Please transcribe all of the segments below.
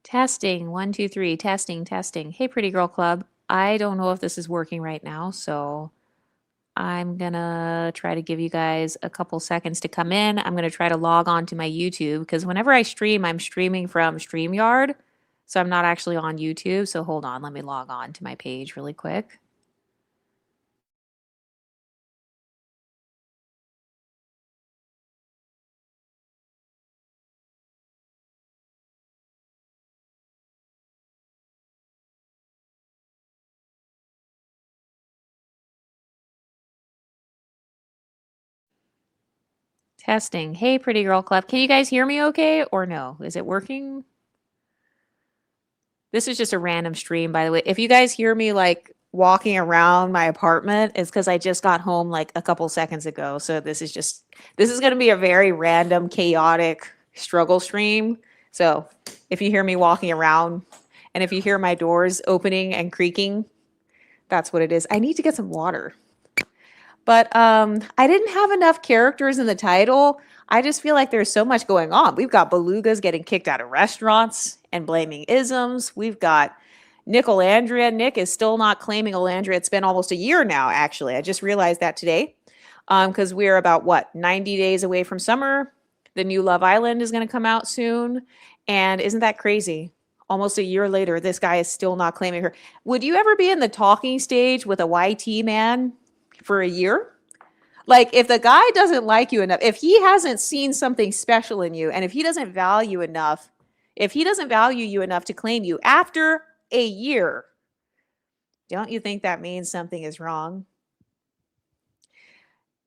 Testing, 1, 2, 3, testing, testing. Hey, Pretty Girl Club. I don't know if this is working right now, so I'm gonna try to give you guys a couple seconds to come in. I'm gonna try to log on to my YouTube because whenever I stream, I'm streaming from StreamYard, so I'm not actually on YouTube. So hold on, let me log on to my page really quick. Testing. Hey, Pretty Girl Club. Can you guys hear me okay or no? Is it working? This is just a random stream, by the way. If you guys hear me like walking around my apartment, it's because I just got home like a couple seconds ago. So this is going to be a very random, chaotic struggle stream. So if you hear me walking around and if you hear my doors opening and creaking, that's what it is. I need to get some water. But I didn't have enough characters in the title. I just feel like there's so much going on. We've got belugas getting kicked out of restaurants and blaming isms. We've got Nic Olandria. Nic is still not claiming Olandria. It's been almost a year now, actually. I just realized that today because we're about, what, 90 days away from summer. The new Love Island is going to come out soon. And isn't that crazy? Almost a year later, this guy is still not claiming her. Would you ever be in the talking stage with a YT man for a year? Like, if the guy doesn't like you enough, if he hasn't seen something special in you, and if he doesn't value enough, if he doesn't value you enough to claim you after a year, don't you think that means something is wrong?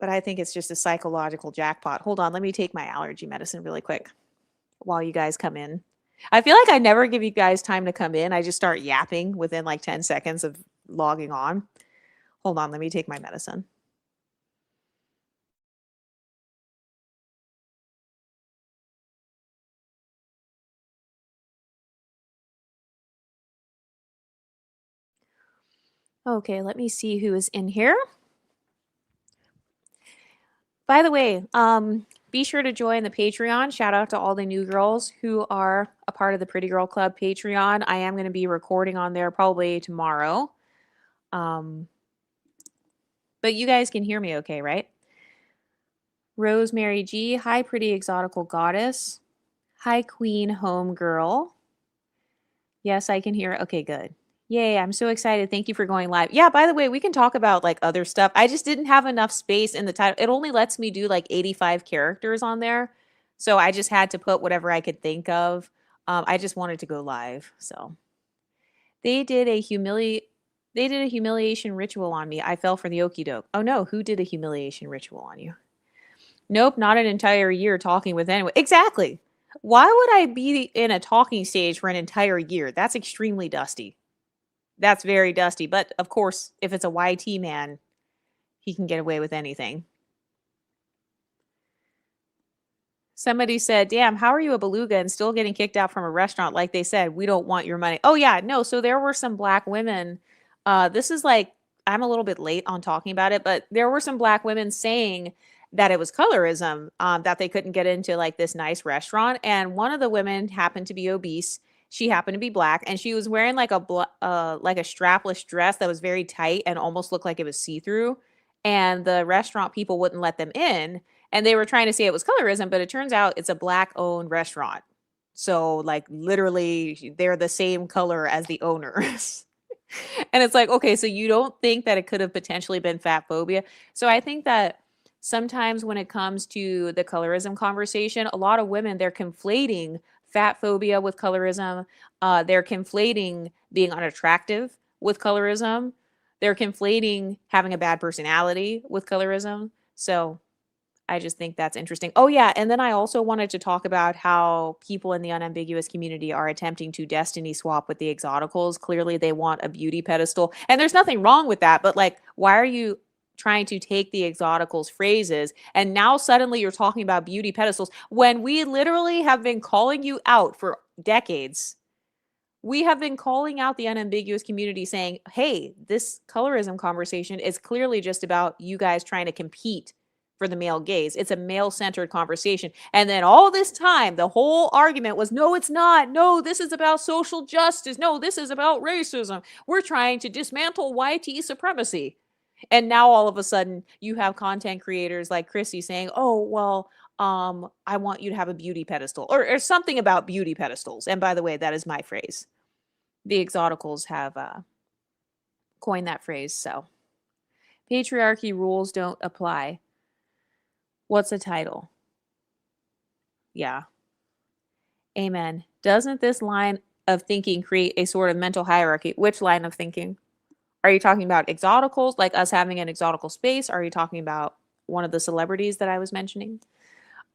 But I think it's just a psychological jackpot. Hold on, let me take my allergy medicine really quick while you guys come in. I feel like I never give you guys time to come in. I just start yapping within like 10 seconds of logging on. Hold on, let me take my medicine. Okay, let me see who is in here. By the way, be sure to join the Patreon. Shout out to all the new girls who are a part of the Pretty Girl Club Patreon. I am going to be recording on there probably tomorrow. But you guys can hear me okay, right? Rosemary G. Hi, Pretty Exotical Goddess. Hi, Queen Homegirl. Yes, I can hear. Okay, good. Yay, I'm so excited. Thank you for going live. Yeah, by the way, we can talk about like other stuff. I just didn't have enough space in the title. It only lets me do like 85 characters on there. So I just had to put whatever I could think of. I just wanted to go live. So they did a humiliation ritual on me. I fell for the okie doke. Oh no, who did a humiliation ritual on you? Nope, not an entire year talking with anyone. Exactly. Why would I be in a talking stage for an entire year? That's extremely dusty. That's very dusty. But of course, if it's a YT man, he can get away with anything. Somebody said, damn, how are you a beluga and still getting kicked out from a restaurant? Like they said, we don't want your money. Oh, yeah, no. So there were some black women. This is like, I'm a little bit late on talking about it, but there were some black women saying that it was colorism, that they couldn't get into like this nice restaurant. And one of the women happened to be obese. She happened to be black, and she was wearing like like a strapless dress that was very tight and almost looked like it was see-through. And the restaurant people wouldn't let them in, and they were trying to say it was colorism, but it turns out it's a black-owned restaurant. So like literally, they're the same color as the owners. And it's like, okay, so you don't think that it could have potentially been fat phobia? So I think that sometimes when it comes to the colorism conversation, a lot of women, they're conflating fat phobia with colorism. They're conflating being unattractive with colorism. They're conflating having a bad personality with colorism. So I just think that's interesting. Oh, yeah. And then I also wanted to talk about how people in the unambiguous community are attempting to destiny swap with the exoticals. Clearly, they want a beauty pedestal. And there's nothing wrong with that. But, like, why are you trying to take the exoticals phrases and now suddenly you're talking about beauty pedestals when we literally have been calling you out for decades? We have been calling out the unambiguous community saying, hey, this colorism conversation is clearly just about you guys trying to compete for the male gaze. It's a male-centered conversation. And then all this time, the whole argument was, no, it's not. No, this is about social justice. No, this is about racism. We're trying to dismantle YT supremacy. And now all of a sudden you have content creators like Chrissy saying, oh, well, I want you to have a beauty pedestal or something about beauty pedestals. And by the way, that is my phrase. The Exoticals have coined that phrase. So patriarchy rules don't apply. What's the title? Yeah. Amen. Doesn't this line of thinking create a sort of mental hierarchy? Which line of thinking? Are you talking about Exoticals, like us having an exotical space? Are you talking about one of the celebrities that I was mentioning?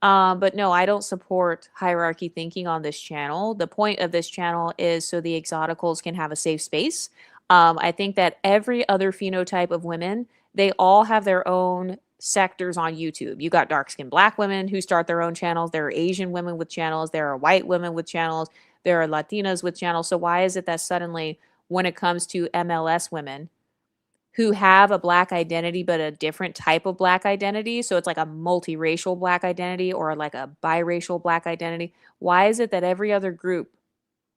But no, I don't support hierarchy thinking on this channel. The point of this channel is so the Exoticals can have a safe space. I think that every other phenotype of women, they all have their own sectors on YouTube. You got dark-skinned black women who start their own channels. There are Asian women with channels. There are white women with channels. There are Latinas with channels. So why is it that suddenly when it comes to MLS women who have a black identity, but a different type of black identity, so it's like a multiracial black identity or like a biracial black identity, why is it that every other group,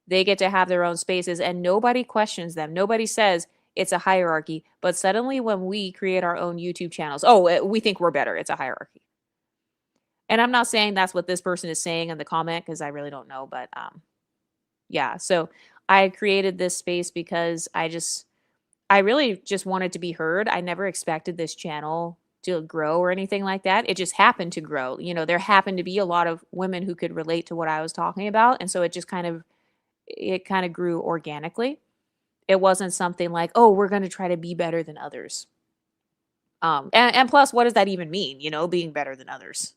they get to have their own spaces and nobody questions them? Nobody says it's a hierarchy, but suddenly when we create our own YouTube channels, oh, we think we're better. It's a hierarchy. And I'm not saying that's what this person is saying in the comment because I really don't know, but yeah. So I created this space because I really just wanted to be heard. I never expected this channel to grow or anything like that. It just happened to grow. You know, there happened to be a lot of women who could relate to what I was talking about. And so it just kind of grew organically. It wasn't something like, oh, we're going to try to be better than others. And plus, what does that even mean? You know, being better than others.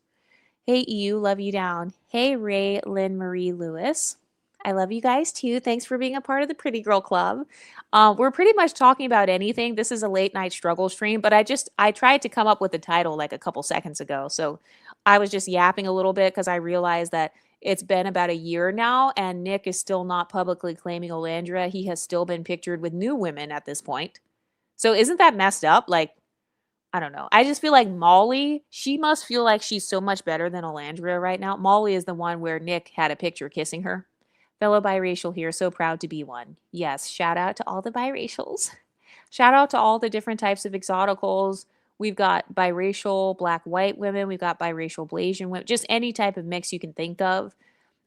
Hey, EU, love you down. Hey, Ray, Lynn Marie Lewis. I love you guys too. Thanks for being a part of the Pretty Girl Club. We're pretty much talking about anything. This is a late night struggle stream, but I tried to come up with the title like a couple seconds ago. So I was just yapping a little bit because I realized that it's been about a year now and Nick is still not publicly claiming Olandria. He has still been pictured with new women at this point. So isn't that messed up? Like, I don't know. I just feel like Molly, she must feel like she's so much better than Olandria right now. Molly is the one where Nick had a picture kissing her. Fellow biracial here, so proud to be one. Yes, shout out to all the biracials. Shout out to all the different types of exoticals. We've got biracial black white women. We've got biracial Blasian women. Just any type of mix you can think of.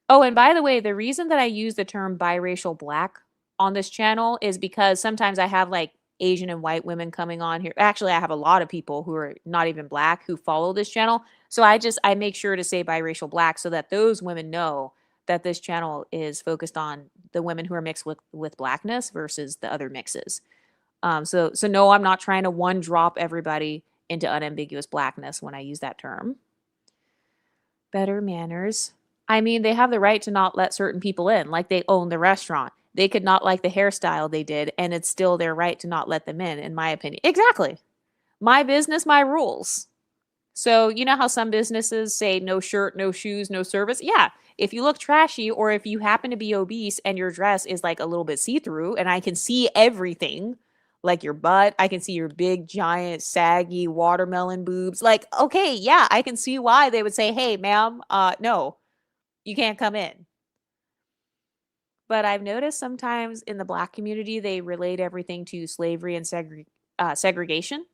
Oh, and by the way, the reason that I use the term biracial black on this channel is because sometimes I have like Asian and white women coming on here. Actually, I have a lot of people who are not even black who follow this channel. So I make sure to say biracial black so that those women know that this channel is focused on the women who are mixed with blackness versus the other mixes. So no, I'm not trying to one drop everybody into unambiguous blackness when I use that term. Better manners. I mean, they have the right to not let certain people in, like they own the restaurant. They could not like the hairstyle they did, and it's still their right to not let them in my opinion. Exactly. My business, my rules. So you know how some businesses say no shirt, no shoes, no service? Yeah. If you look trashy or if you happen to be obese and your dress is like a little bit see-through and I can see everything, like your butt, I can see your big, giant, saggy watermelon boobs. Like, okay, yeah, I can see why they would say, hey, ma'am, no, you can't come in. But I've noticed sometimes in the black community, they relate everything to slavery and segregation.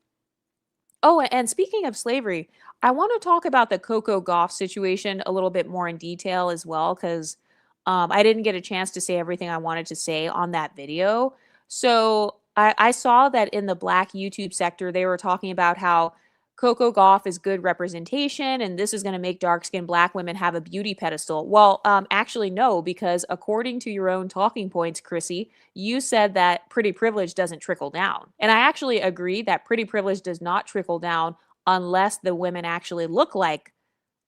Oh, and speaking of slavery, I want to talk about the Coco Gauff situation a little bit more in detail as well, because I didn't get a chance to say everything I wanted to say on that video. So I saw that in the black YouTube sector, they were talking about how Coco Gauff is good representation, and this is going to make dark-skinned black women have a beauty pedestal. Well, actually, no, because according to your own talking points, Chrissy, you said that pretty privilege doesn't trickle down. And I actually agree that pretty privilege does not trickle down unless the women actually look like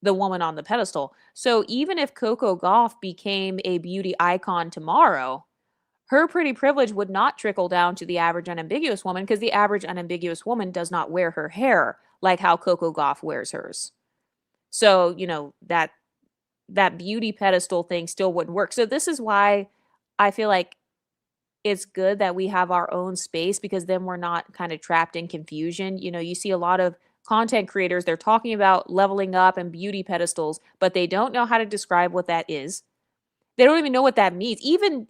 the woman on the pedestal. So even if Coco Gauff became a beauty icon tomorrow, her pretty privilege would not trickle down to the average unambiguous woman because the average unambiguous woman does not wear her hair like how Coco Gauff wears hers. So, you know, that beauty pedestal thing still wouldn't work. So this is why I feel like it's good that we have our own space because then we're not kind of trapped in confusion. You know, you see a lot of content creators, they're talking about leveling up and beauty pedestals, but they don't know how to describe what that is. They don't even know what that means. Even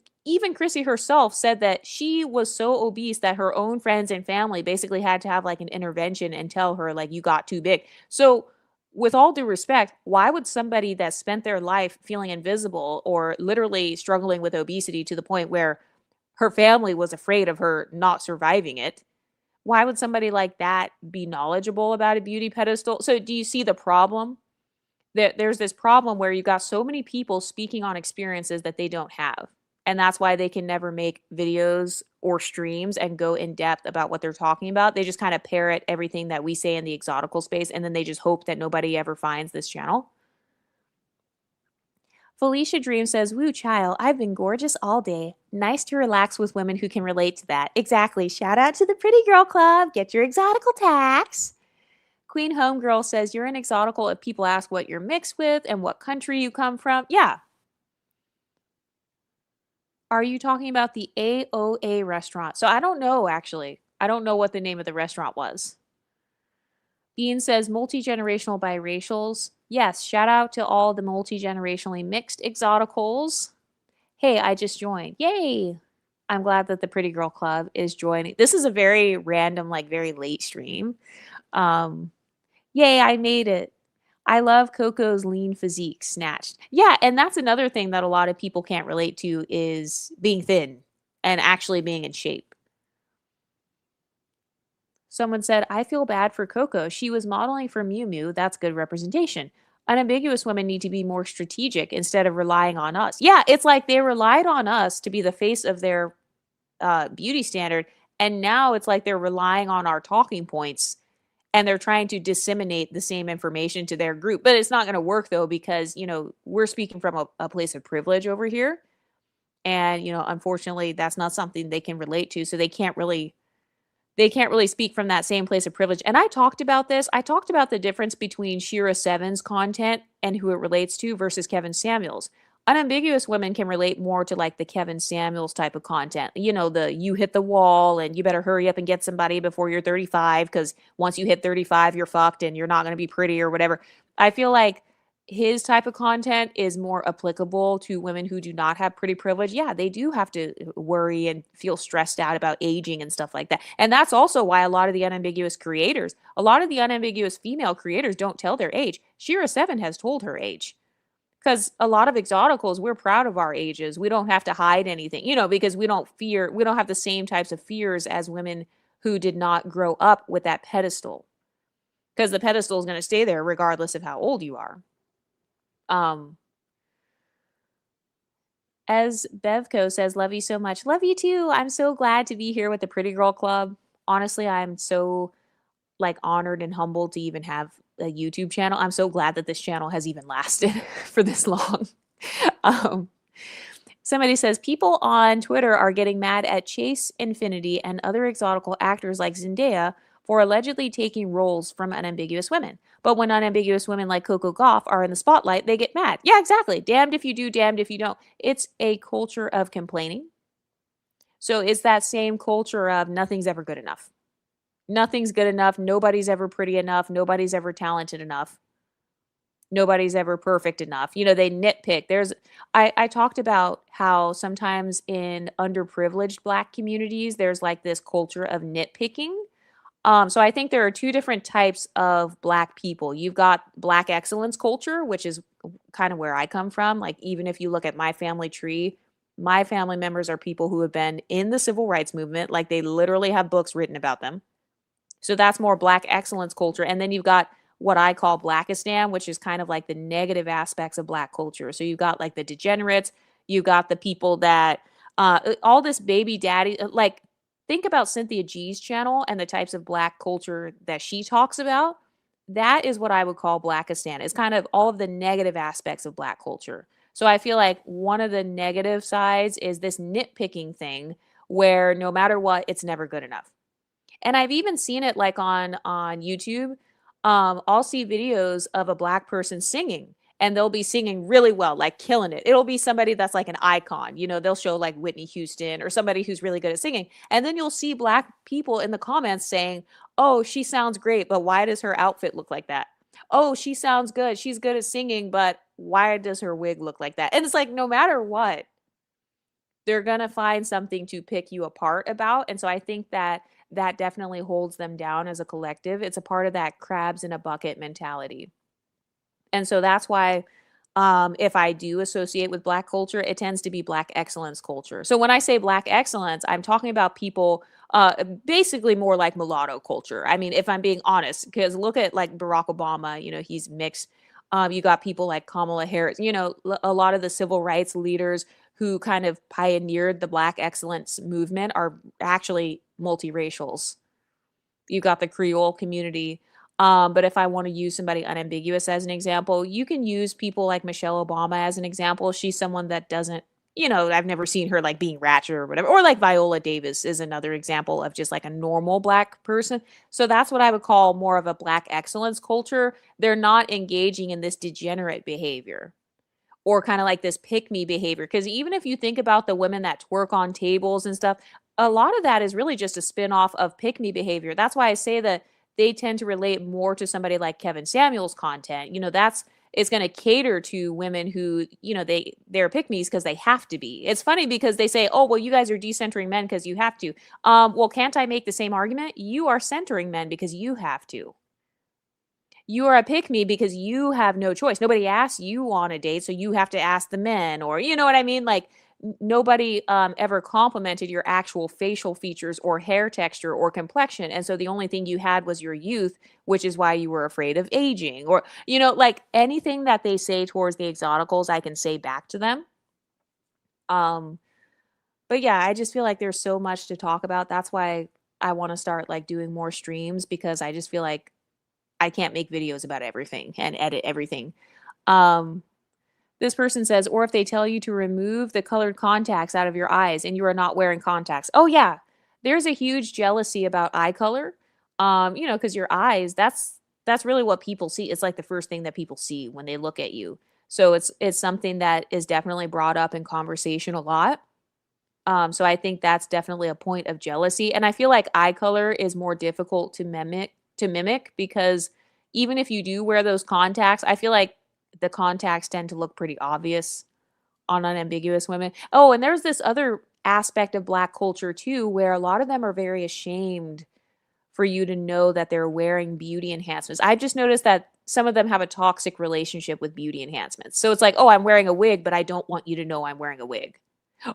Chrissy herself said that she was so obese that her own friends and family basically had to have like an intervention and tell her like you got too big. So with all due respect, why would somebody that spent their life feeling invisible or literally struggling with obesity to the point where her family was afraid of her not surviving it, why would somebody like that be knowledgeable about a beauty pedestal? So do you see the problem? There's this problem where you got so many people speaking on experiences that they don't have. And that's why they can never make videos or streams and go in depth about what they're talking about. They just kind of parrot everything that we say in the exotical space, and then they just hope that nobody ever finds this channel. Felicia Dream says, woo, child, I've been gorgeous all day. Nice to relax with women who can relate to that. Exactly. Shout out to the Pretty Girl Club. Get your exotical tax. Queen Homegirl says, you're an exotical if people ask what you're mixed with and what country you come from. Yeah. Are you talking about the AOA restaurant? So I don't know, actually. I don't know what the name of the restaurant was. Bean says, multi-generational biracials. Yes, shout out to all the multi-generationally mixed exoticals. Hey, I just joined. Yay! I'm glad that the Pretty Girl Club is joining. This is a very random, like very late stream. Yay, I made it. I love Coco's lean physique snatched. Yeah, and that's another thing that a lot of people can't relate to is being thin and actually being in shape. Someone said, I feel bad for Coco. She was modeling for Miu Miu. That's good representation. Unambiguous women need to be more strategic instead of relying on us. Yeah, it's like they relied on us to be the face of their beauty standard. And now it's like they're relying on our talking points and they're trying to disseminate the same information to their group. But it's not going to work though, because, you know, we're speaking from a place of privilege over here. And, you know, unfortunately, that's not something they can relate to. So they can't really speak from that same place of privilege. And I talked about this. I talked about the difference between Shira Seven's content and who it relates to versus Kevin Samuels. Unambiguous women can relate more to like the Kevin Samuels type of content. You know, the you hit the wall and you better hurry up and get somebody before you're 35 because once you hit 35, you're fucked and you're not going to be pretty or whatever. I feel like his type of content is more applicable to women who do not have pretty privilege. Yeah, they do have to worry and feel stressed out about aging and stuff like that. And that's also why a lot of the unambiguous creators, a lot of the unambiguous female creators don't tell their age. Shira 7 has told her age. Because a lot of exoticals, we're proud of our ages. We don't have to hide anything, you know, because we don't have the same types of fears as women who did not grow up with that pedestal. Because the pedestal is going to stay there regardless of how old you are. As Bevco says, love you so much. Love you too. I'm so glad to be here with the Pretty Girl Club. Honestly, I'm so like honored and humbled to even have a YouTube channel. I'm so glad that this channel has even lasted for this long. Somebody says people on Twitter are getting mad at Chase Infinity and other exotical actors like Zendaya for allegedly taking roles from unambiguous women. But when unambiguous women like Coco Gauff are in the spotlight, they get mad. Yeah, exactly. Damned if you do, damned if you don't. It's a culture of complaining. So it's that same culture of nothing's ever good enough. Nothing's good enough. Nobody's ever pretty enough. Nobody's ever talented enough. Nobody's ever perfect enough. You know, they nitpick. I talked about how sometimes in underprivileged Black communities, there's like this culture of nitpicking. So I think there are two different types of Black people. You've got Black excellence culture, which is kind of where I come from. Like, even if you look at my family tree, my family members are people who have been in the civil rights movement. Like, they literally have books written about them. So that's more Black excellence culture. And then you've got what I call Blackistan, which is kind of like the negative aspects of Black culture. So you've got like the degenerates, you've got the people that, all this baby daddy, like, think about Cynthia G's channel and the types of Black culture that she talks about. That is what I would call Blackistan. It's kind of all of the negative aspects of Black culture. So I feel like one of the negative sides is this nitpicking thing where no matter what, it's never good enough. And I've even seen it like on YouTube. I'll see videos of a Black person singing and they'll be singing really well, like killing it. It'll be somebody that's like an icon. They'll show like Whitney Houston or somebody who's really good at singing. And then you'll see black people in the comments saying, "Oh, she sounds great, but why does her outfit look like that? Oh, she sounds good. She's good at singing, but why does her wig look like that?" And it's like no matter what, they're going to find something to pick you apart about. And so I think that that definitely holds them down as a collective. It's a part of that crabs in a bucket mentality. And so that's why if I do associate with black culture, it tends to be black excellence culture. So when I say black excellence, I'm talking about people basically more like mulatto culture. I mean, if I'm being honest, because look at like Barack Obama, he's mixed. You got people like Kamala Harris, a lot of the civil rights leaders who kind of pioneered the black excellence movement are actually multiracials. You got the Creole community. But if I want to use somebody unambiguous as an example, you can use people like Michelle Obama as an example. She's someone that doesn't, I've never seen her like being ratchet or whatever. Or like Viola Davis is another example of just like a normal black person. So that's what I would call more of a black excellence culture. They're not engaging in this degenerate behavior or kind of like this pick me behavior. Because even if you think about the women that twerk on tables and stuff, a lot of that is really just a spin off of pick me behavior. That's why I say that they tend to relate more to somebody like Kevin Samuels content. That's it's going to cater to women who, they're pick me's because they have to be. It's funny because they say, "Oh, well, you guys are decentering men because you have to." Well, can't I make the same argument? You are centering men because you have to. You are a pick me because you have no choice. Nobody asks you on a date, so you have to ask the men, or you know what I mean? Like nobody ever complimented your actual facial features or hair texture or complexion. And so the only thing you had was your youth, which is why you were afraid of aging. Or, like anything that they say towards the exoticals, I can say back to them. Um, but yeah, I just feel like there's so much to talk about. That's why I want to start like doing more streams because I just feel like I can't make videos about everything and edit everything. Um, this person says, or if they tell you to remove the colored contacts out of your eyes and you are not wearing contacts. Oh yeah, there's a huge jealousy about eye color. Because your eyes, that's really what people see. It's like the first thing that people see when they look at you. So it's something that is definitely brought up in conversation a lot. So I think that's definitely a point of jealousy. And I feel like eye color is more difficult to mimic because even if you do wear those contacts, I feel like the contacts tend to look pretty obvious on unambiguous women. Oh, and there's this other aspect of black culture too, where a lot of them are very ashamed for you to know that they're wearing beauty enhancements. I've just noticed that some of them have a toxic relationship with beauty enhancements. So it's like, "Oh, I'm wearing a wig, but I don't want you to know I'm wearing a wig."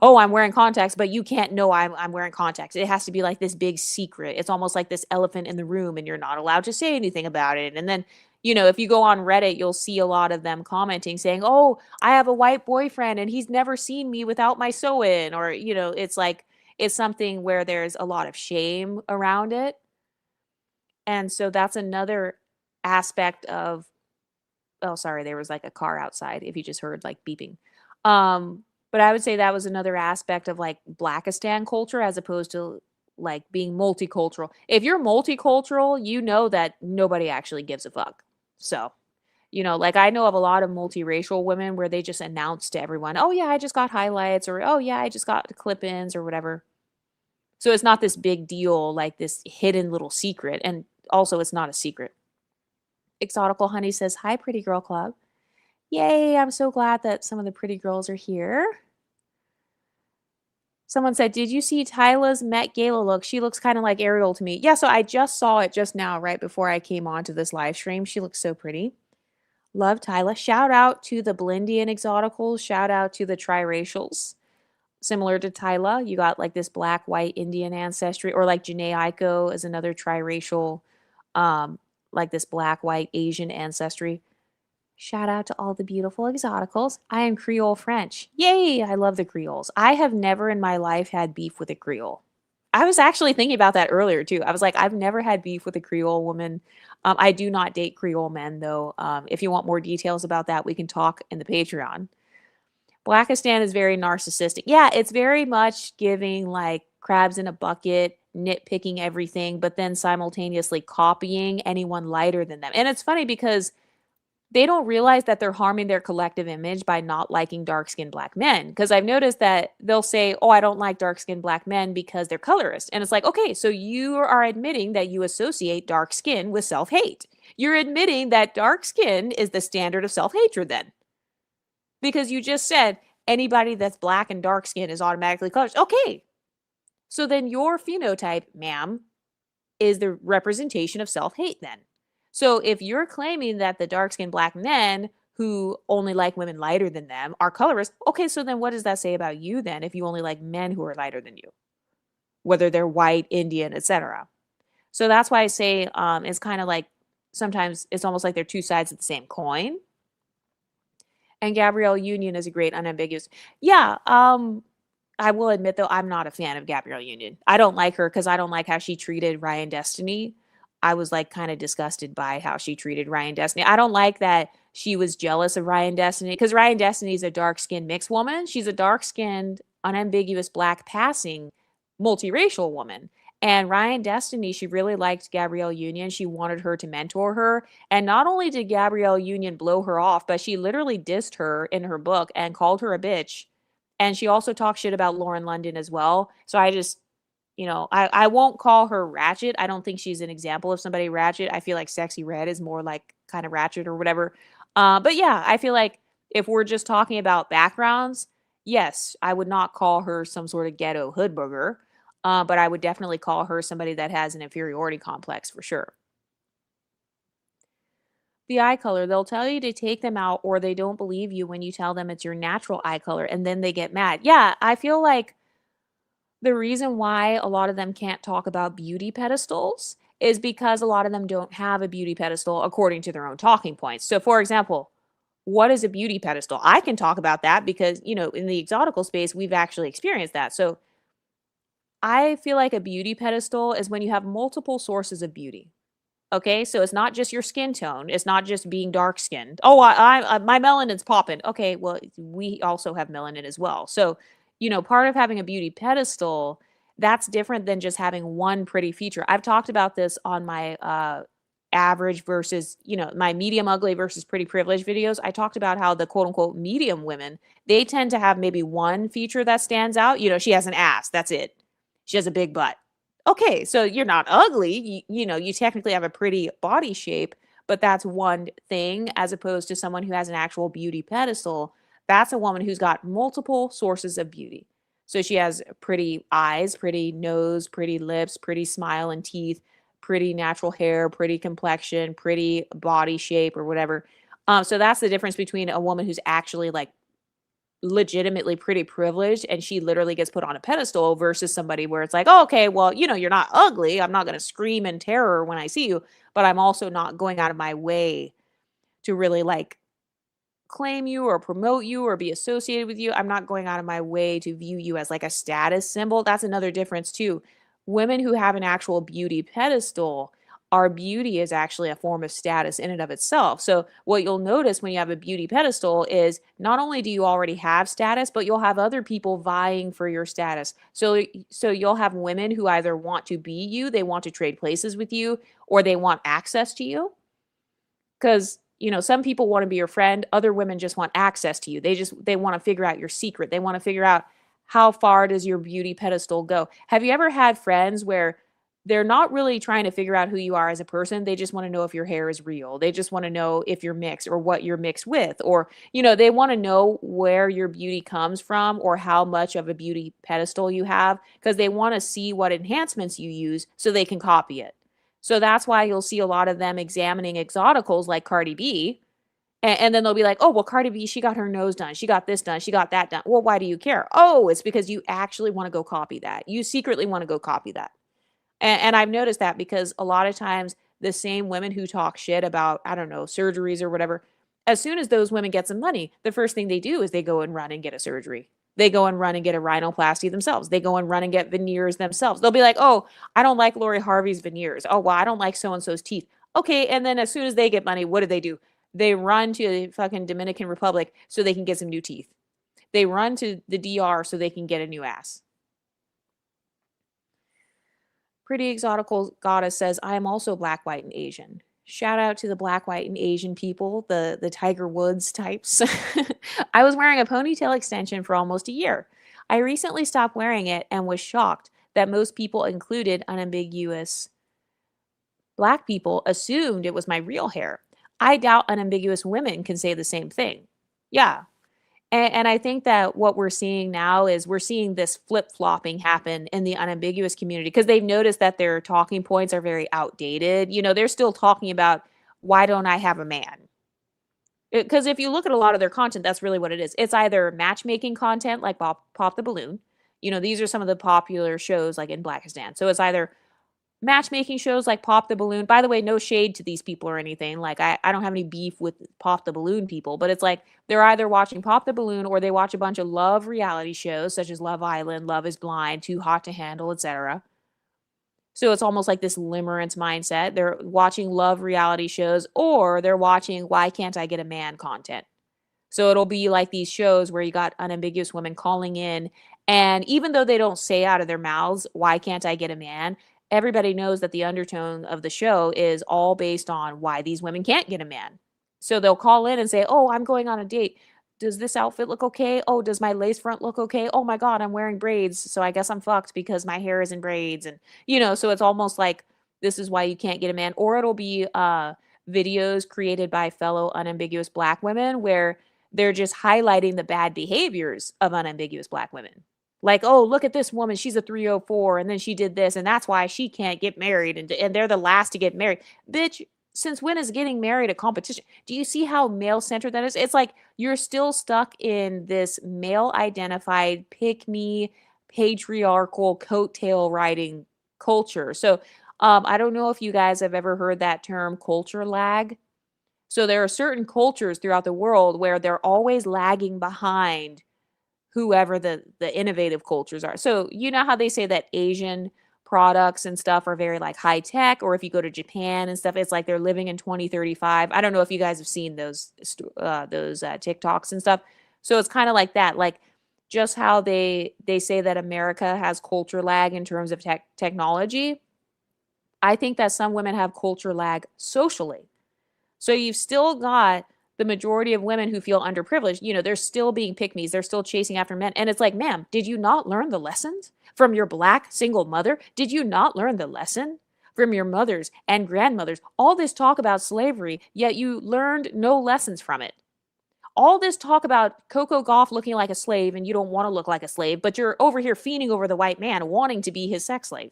"Oh, I'm wearing contacts, but you can't know I'm wearing contacts." It has to be like this big secret. It's almost like this elephant in the room and you're not allowed to say anything about it. And then, if you go on Reddit, you'll see a lot of them commenting saying, "Oh, I have a white boyfriend and he's never seen me without my sew-in." Or, it's like it's something where there's a lot of shame around it. And so that's another aspect of oh, sorry, there was like a car outside if you just heard like beeping. But I would say that was another aspect of like Blackistan culture as opposed to like being multicultural. If you're multicultural, you know that nobody actually gives a fuck. So, like I know of a lot of multiracial women where they just announce to everyone, "Oh yeah, I just got highlights," or "Oh yeah, I just got clip-ins," or whatever. So it's not this big deal, like this hidden little secret. And also it's not a secret. Exotical Honey says, "Hi, Pretty Girl Club." Yay, I'm so glad that some of the pretty girls are here. Someone said, "Did you see Tyla's Met Gala look? She looks kind of like Ariel to me." Yeah, so I just saw it just now, right before I came on to this live stream. She looks so pretty. Love Tyla. Shout out to the Blendian Exoticals. Shout out to the triracials. Similar to Tyla, you got like this black, white Indian ancestry, or like Janae Aiko is another triracial, um, like this black, white Asian ancestry. Shout out to all the beautiful exoticals. I am Creole French. Yay! I love the Creoles. I have never in my life had beef with a Creole. I was actually thinking about that earlier too. I was like, I've never had beef with a Creole woman. I do not date Creole men though. If you want more details about that, we can talk in the Patreon. Blackistan is very narcissistic. Yeah, it's very much giving like crabs in a bucket, nitpicking everything, but then simultaneously copying anyone lighter than them. And it's funny because They don't realize that they're harming their collective image by not liking dark-skinned black men. Because I've noticed that they'll say, oh, I don't like dark-skinned black men because they're colorist. And it's like, okay, so you are admitting that you associate dark skin with self-hate. You're admitting that dark skin is the standard of self-hatred then. Because you just said anybody that's black and dark skin is automatically colorist. Okay. So then your phenotype, ma'am, is the representation of self-hate then. So if you're claiming that the dark-skinned black men who only like women lighter than them are colorist, okay, so then what does that say about you then if you only like men who are lighter than you, whether they're white, Indian, etc.? So that's why I say it's kind of like sometimes it's almost like they're two sides of the same coin. And Gabrielle Union is a great unambiguous. Yeah, I will admit though, I'm not a fan of Gabrielle Union. I don't like her because I don't like how she treated Ryan Destiny. I was like kind of disgusted by how she treated Ryan Destiny. I don't like that she was jealous of Ryan Destiny because Ryan Destiny is a dark-skinned mixed woman. She's a dark-skinned, unambiguous black passing multiracial woman. And Ryan Destiny, she really liked Gabrielle Union. She wanted her to mentor her. And not only did Gabrielle Union blow her off, but she literally dissed her in her book and called her a bitch. And she also talked shit about Lauren London as well. So I just, I won't call her ratchet. I don't think she's an example of somebody ratchet. I feel like Sexy Red is more like kind of ratchet or whatever. But yeah, I feel like if we're just talking about backgrounds, yes, I would not call her some sort of ghetto hood booger. But I would definitely call her somebody that has an inferiority complex for sure. The eye color, they'll tell you to take them out or they don't believe you when you tell them it's your natural eye color and then they get mad. Yeah, I feel like the reason why a lot of them can't talk about beauty pedestals is because a lot of them don't have a beauty pedestal according to their own talking points. So, for example, what is a beauty pedestal? I can talk about that because, in the exotical space, we've actually experienced that. So, I feel like a beauty pedestal is when you have multiple sources of beauty. Okay, so it's not just your skin tone. It's not just being dark skinned. Oh, my melanin's popping. Okay, well, we also have melanin as well. So, part of having a beauty pedestal, that's different than just having one pretty feature. I've talked about this on my average versus, my medium ugly versus pretty privileged videos. I talked about how the quote unquote medium women, they tend to have maybe one feature that stands out. She has an ass. That's it. She has a big butt. Okay, so you're not ugly. You technically have a pretty body shape, but that's one thing as opposed to someone who has an actual beauty pedestal. That's a woman who's got multiple sources of beauty. So she has pretty eyes, pretty nose, pretty lips, pretty smile and teeth, pretty natural hair, pretty complexion, pretty body shape or whatever. So that's the difference between a woman who's actually like legitimately pretty privileged and she literally gets put on a pedestal versus somebody where it's like, oh, okay, well, you're not ugly. I'm not going to scream in terror when I see you, but I'm also not going out of my way to really like claim you or promote you or be associated with you. I'm not going out of my way to view you as like a status symbol. That's another difference too. Women who have an actual beauty pedestal, our beauty is actually a form of status in and of itself. So what you'll notice when you have a beauty pedestal is not only do you already have status, but you'll have other people vying for your status. So you'll have women who either want to be you, they want to trade places with you, or they want access to you. Because some people want to be your friend, other women just want access to you. They want to figure out your secret. They want to figure out how far does your beauty pedestal go. Have you ever had friends where they're not really trying to figure out who you are as a person? They just want to know if your hair is real. They just want to know if you're mixed or what you're mixed with, or they want to know where your beauty comes from or how much of a beauty pedestal you have, because they want to see what enhancements you use so they can copy it. So that's why you'll see a lot of them examining exoticals like Cardi B. And then they'll be like, oh, well, Cardi B, she got her nose done. She got this done. She got that done. Well, why do you care? Oh, it's because you actually want to go copy that. You secretly want to go copy that. And I've noticed that because a lot of times the same women who talk shit about, I don't know, surgeries or whatever, as soon as those women get some money, the first thing they do is they go and run and get a surgery. They go and run and get a rhinoplasty themselves. They go and run and get veneers themselves. They'll be like, oh, I don't like Lori Harvey's veneers. Oh, well, I don't like so-and-so's teeth. Okay, and then as soon as they get money, what do? They run to the fucking Dominican Republic so they can get some new teeth. They run to the DR so they can get a new ass. Pretty Exotical Goddess says, I am also black, white, and Asian. Shout out to the black, white, and Asian people, the Tiger Woods types. I was wearing a ponytail extension for almost a year. I recently stopped wearing it and was shocked that most people, included unambiguous black people, assumed it was my real hair. I doubt unambiguous women can say the same thing. Yeah. And I think that what we're seeing now is we're seeing this flip flopping happen in the unambiguous community because they've noticed that their talking points are very outdated. They're still talking about, why don't I have a man? Because if you look at a lot of their content, that's really what it is. It's either matchmaking content like Pop the Balloon. These are some of the popular shows like in Blackistan. So it's either matchmaking shows like Pop the Balloon. By the way, no shade to these people or anything. Like, I don't have any beef with Pop the Balloon people, but it's like they're either watching Pop the Balloon or they watch a bunch of love reality shows such as Love Island, Love is Blind, Too Hot to Handle, etc. So it's almost like this limerence mindset. They're watching love reality shows or they're watching Why Can't I Get a Man content. So it'll be like these shows where you got unambiguous women calling in, and even though they don't say out of their mouths, why can't I get a man? Everybody knows that the undertone of the show is all based on why these women can't get a man. So they'll call in and say, "Oh, I'm going on a date. Does this outfit look okay? Oh, does my lace front look okay? Oh my God, I'm wearing braids. So I guess I'm fucked because my hair is in braids." And, so it's almost like this is why you can't get a man. Or it'll be videos created by fellow unambiguous black women where they're just highlighting the bad behaviors of unambiguous black women. Like, oh, look at this woman. She's a 304 and then she did this and that's why she can't get married and they're the last to get married. Bitch, since when is getting married a competition? Do you see how male-centered that is? It's like you're still stuck in this male-identified, pick-me, patriarchal, coattail riding culture. So I don't know if you guys have ever heard that term culture lag. So there are certain cultures throughout the world where they're always lagging behind whoever the innovative cultures are. So you know how they say that Asian products and stuff are very like high tech, or if you go to Japan and stuff, it's like they're living in 2035. I don't know if you guys have seen those TikToks and stuff. So it's kind of like that, like just how they say that America has culture lag in terms of technology. I think that some women have culture lag socially. So you've still got the majority of women who feel underprivileged, they're still being pick-me's. They're still chasing after men. And it's like, ma'am, did you not learn the lessons from your black single mother? Did you not learn the lesson from your mothers and grandmothers? All this talk about slavery, yet you learned no lessons from it. All this talk about Coco Gauff looking like a slave and you don't want to look like a slave, but you're over here fiending over the white man wanting to be his sex slave.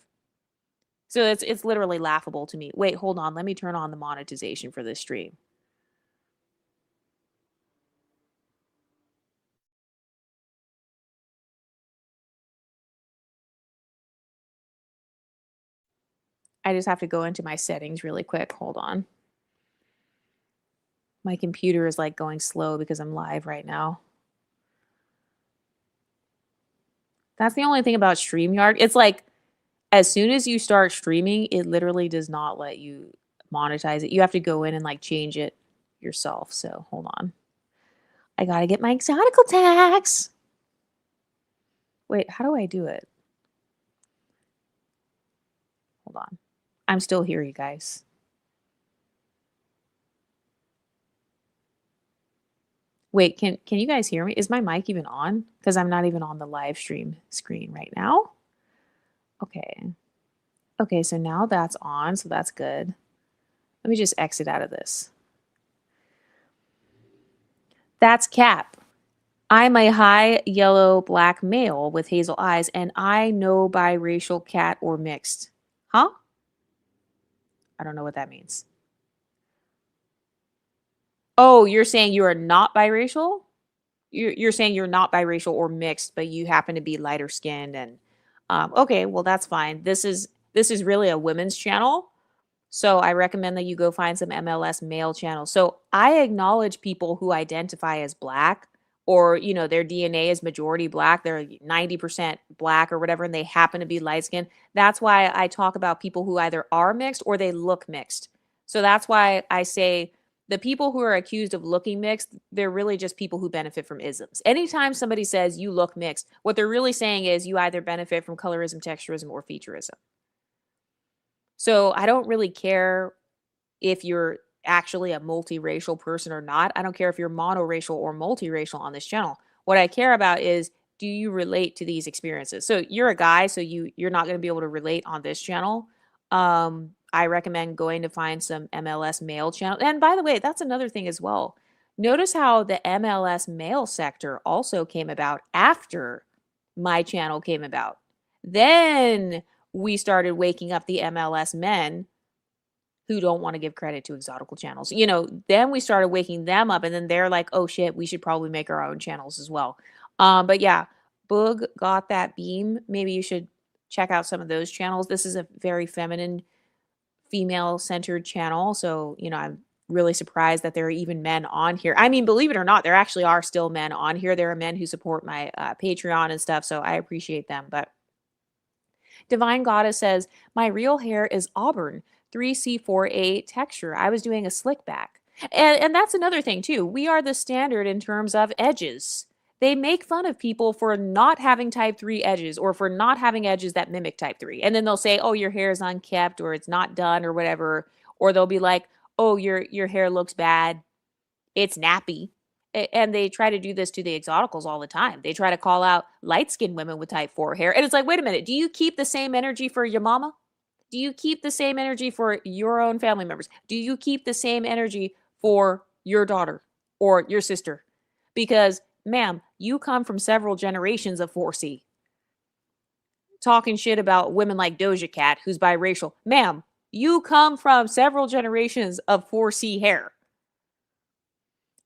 So it's literally laughable to me. Wait, hold on. Let me turn on the monetization for this stream. I just have to go into my settings really quick. Hold on. My computer is like going slow because I'm live right now. That's the only thing about StreamYard. It's like as soon as you start streaming, it literally does not let you monetize it. You have to go in and like change it yourself. So hold on. I gotta get my exotical tax. Wait, how do I do it? Hold on. I'm still here, you guys. Wait, can you guys hear me? Is my mic even on? Because I'm not even on the live stream screen right now. Okay. Okay, so now that's on, so that's good. Let me just exit out of this. That's Cap. I'm a high yellow black male with hazel eyes, and I know biracial, cat, or mixed. Huh? I don't know what that means. Oh, you're saying you are not biracial? You're saying you're not biracial or mixed, but you happen to be lighter skinned and okay, well that's fine. This is really a women's channel. So I recommend that you go find some MLS male channels. So I acknowledge people who identify as black or, their DNA is majority black. They're 90% black or whatever, and they happen to be light skinned. That's why I talk about people who either are mixed or they look mixed. So that's why I say the people who are accused of looking mixed, they're really just people who benefit from isms. Anytime somebody says you look mixed, what they're really saying is you either benefit from colorism, texturism, or featureism. So I don't really care if you're actually a multiracial person or not. I don't care if you're monoracial or multiracial on this channel. What I care about is, do you relate to these experiences? So you're a guy, so you're not going to be able to relate on this channel. I recommend going to find some MLS male channel. And by the way, that's another thing as well. Notice how the MLS male sector also came about after my channel came about. Then we started waking up the MLS men who don't want to give credit to exotical channels. Then we started waking them up, and then they're like, oh shit, we should probably make our own channels as well. But yeah, Boog got that beam. Maybe you should check out some of those channels. This is a very feminine, female-centered channel. So, I'm really surprised that there are even men on here. I mean, believe it or not, there actually are still men on here. There are men who support my Patreon and stuff, so I appreciate them. But Divine Goddess says, my real hair is auburn, 3C48 texture. I was doing a slick back. And that's another thing, too. We are the standard in terms of edges. They make fun of people for not having type 3 edges or for not having edges that mimic type 3. And then they'll say, oh, your hair is unkept or it's not done or whatever. Or they'll be like, oh, your hair looks bad. It's nappy. And they try to do this to the exoticals all the time. They try to call out light-skinned women with type 4 hair. And it's like, wait a minute, do you keep the same energy for your mama? Do you keep the same energy for your own family members? Do you keep the same energy for your daughter or your sister? Because, ma'am, you come from several generations of 4C. Talking shit about women like Doja Cat, who's biracial. Ma'am, you come from several generations of 4C hair.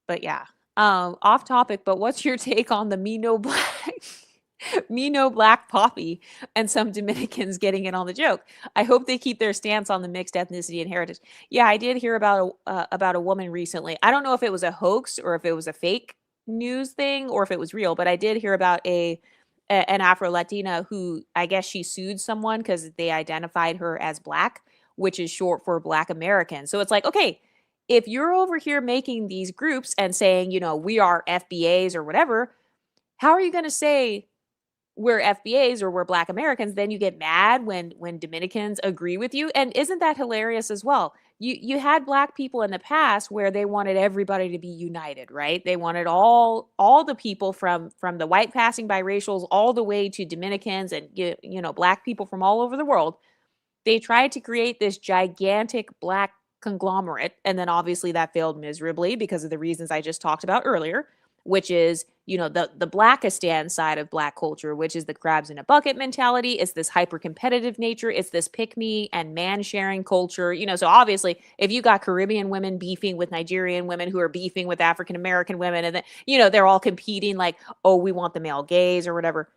But yeah, off topic, but what's your take on the Me No Black, Me No Black Poppy and some Dominicans getting in on the joke? I hope they keep their stance on the mixed ethnicity and heritage. Yeah, I did hear about a woman recently. I don't know if it was a hoax or if it was a fake news thing or if it was real, but I did hear about an Afro Latina who, I guess she sued someone because they identified her as Black, which is short for Black American. So it's like, okay, if you're over here making these groups and saying, we are FBAs or whatever, how are you going to say we're FBAs or we're Black Americans? Then you get mad when Dominicans agree with you. And isn't that hilarious as well? You had Black people in the past where they wanted everybody to be united, right? They wanted all the people from the white passing biracials all the way to Dominicans and Black people from all over the world. They tried to create this gigantic Black conglomerate, and then obviously that failed miserably because of the reasons I just talked about earlier, which is, the Blackistan side of Black culture, which is the crabs in a bucket mentality. It's this hyper competitive nature. It's this pick me and man sharing culture. So obviously, if you got Caribbean women beefing with Nigerian women who are beefing with African American women, and then, they're all competing like, oh, we want the male gaze or whatever.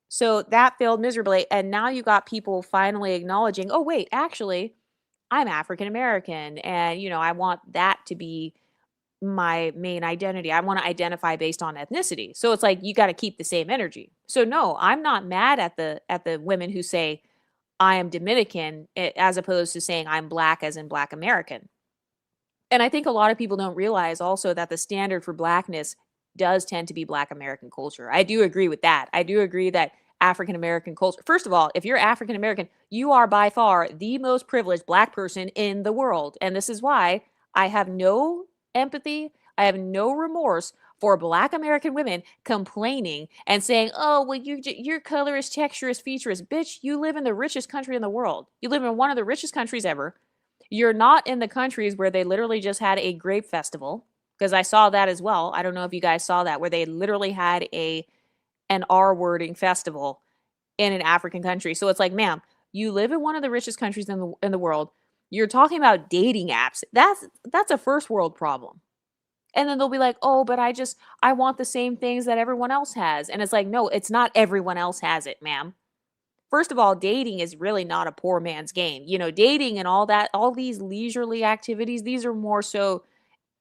So that failed miserably. And now you got people finally acknowledging, oh, wait, actually, I'm African American and, I want that to be my main identity. I want to identify based on ethnicity. So it's like you got to keep the same energy. So no, I'm not mad at the women who say I am Dominican as opposed to saying I'm Black as in Black American. And I think a lot of people don't realize also that the standard for Blackness does tend to be Black American culture. I do agree with that. I do agree that African American culture, first of all, if you're African American, you are by far the most privileged Black person in the world. And this is why I have no empathy, I have no remorse for Black American women complaining and saying, oh, well, your color is texturous, featureless. Bitch, you live in the richest country in the world. You live in one of the richest countries ever. You're not in the countries where they literally just had a grape festival, because I saw that as well. I don't know if you guys saw that, where they literally had an R-wording festival in an African country. So it's like, ma'am, you live in one of the richest countries in the world. You're talking about dating apps. That's a first world problem. And then they'll be like, oh, but I want the same things that everyone else has. And it's like, no, it's not everyone else has it, ma'am. First of all, dating is really not a poor man's game. Dating and all that, all these leisurely activities, these are more so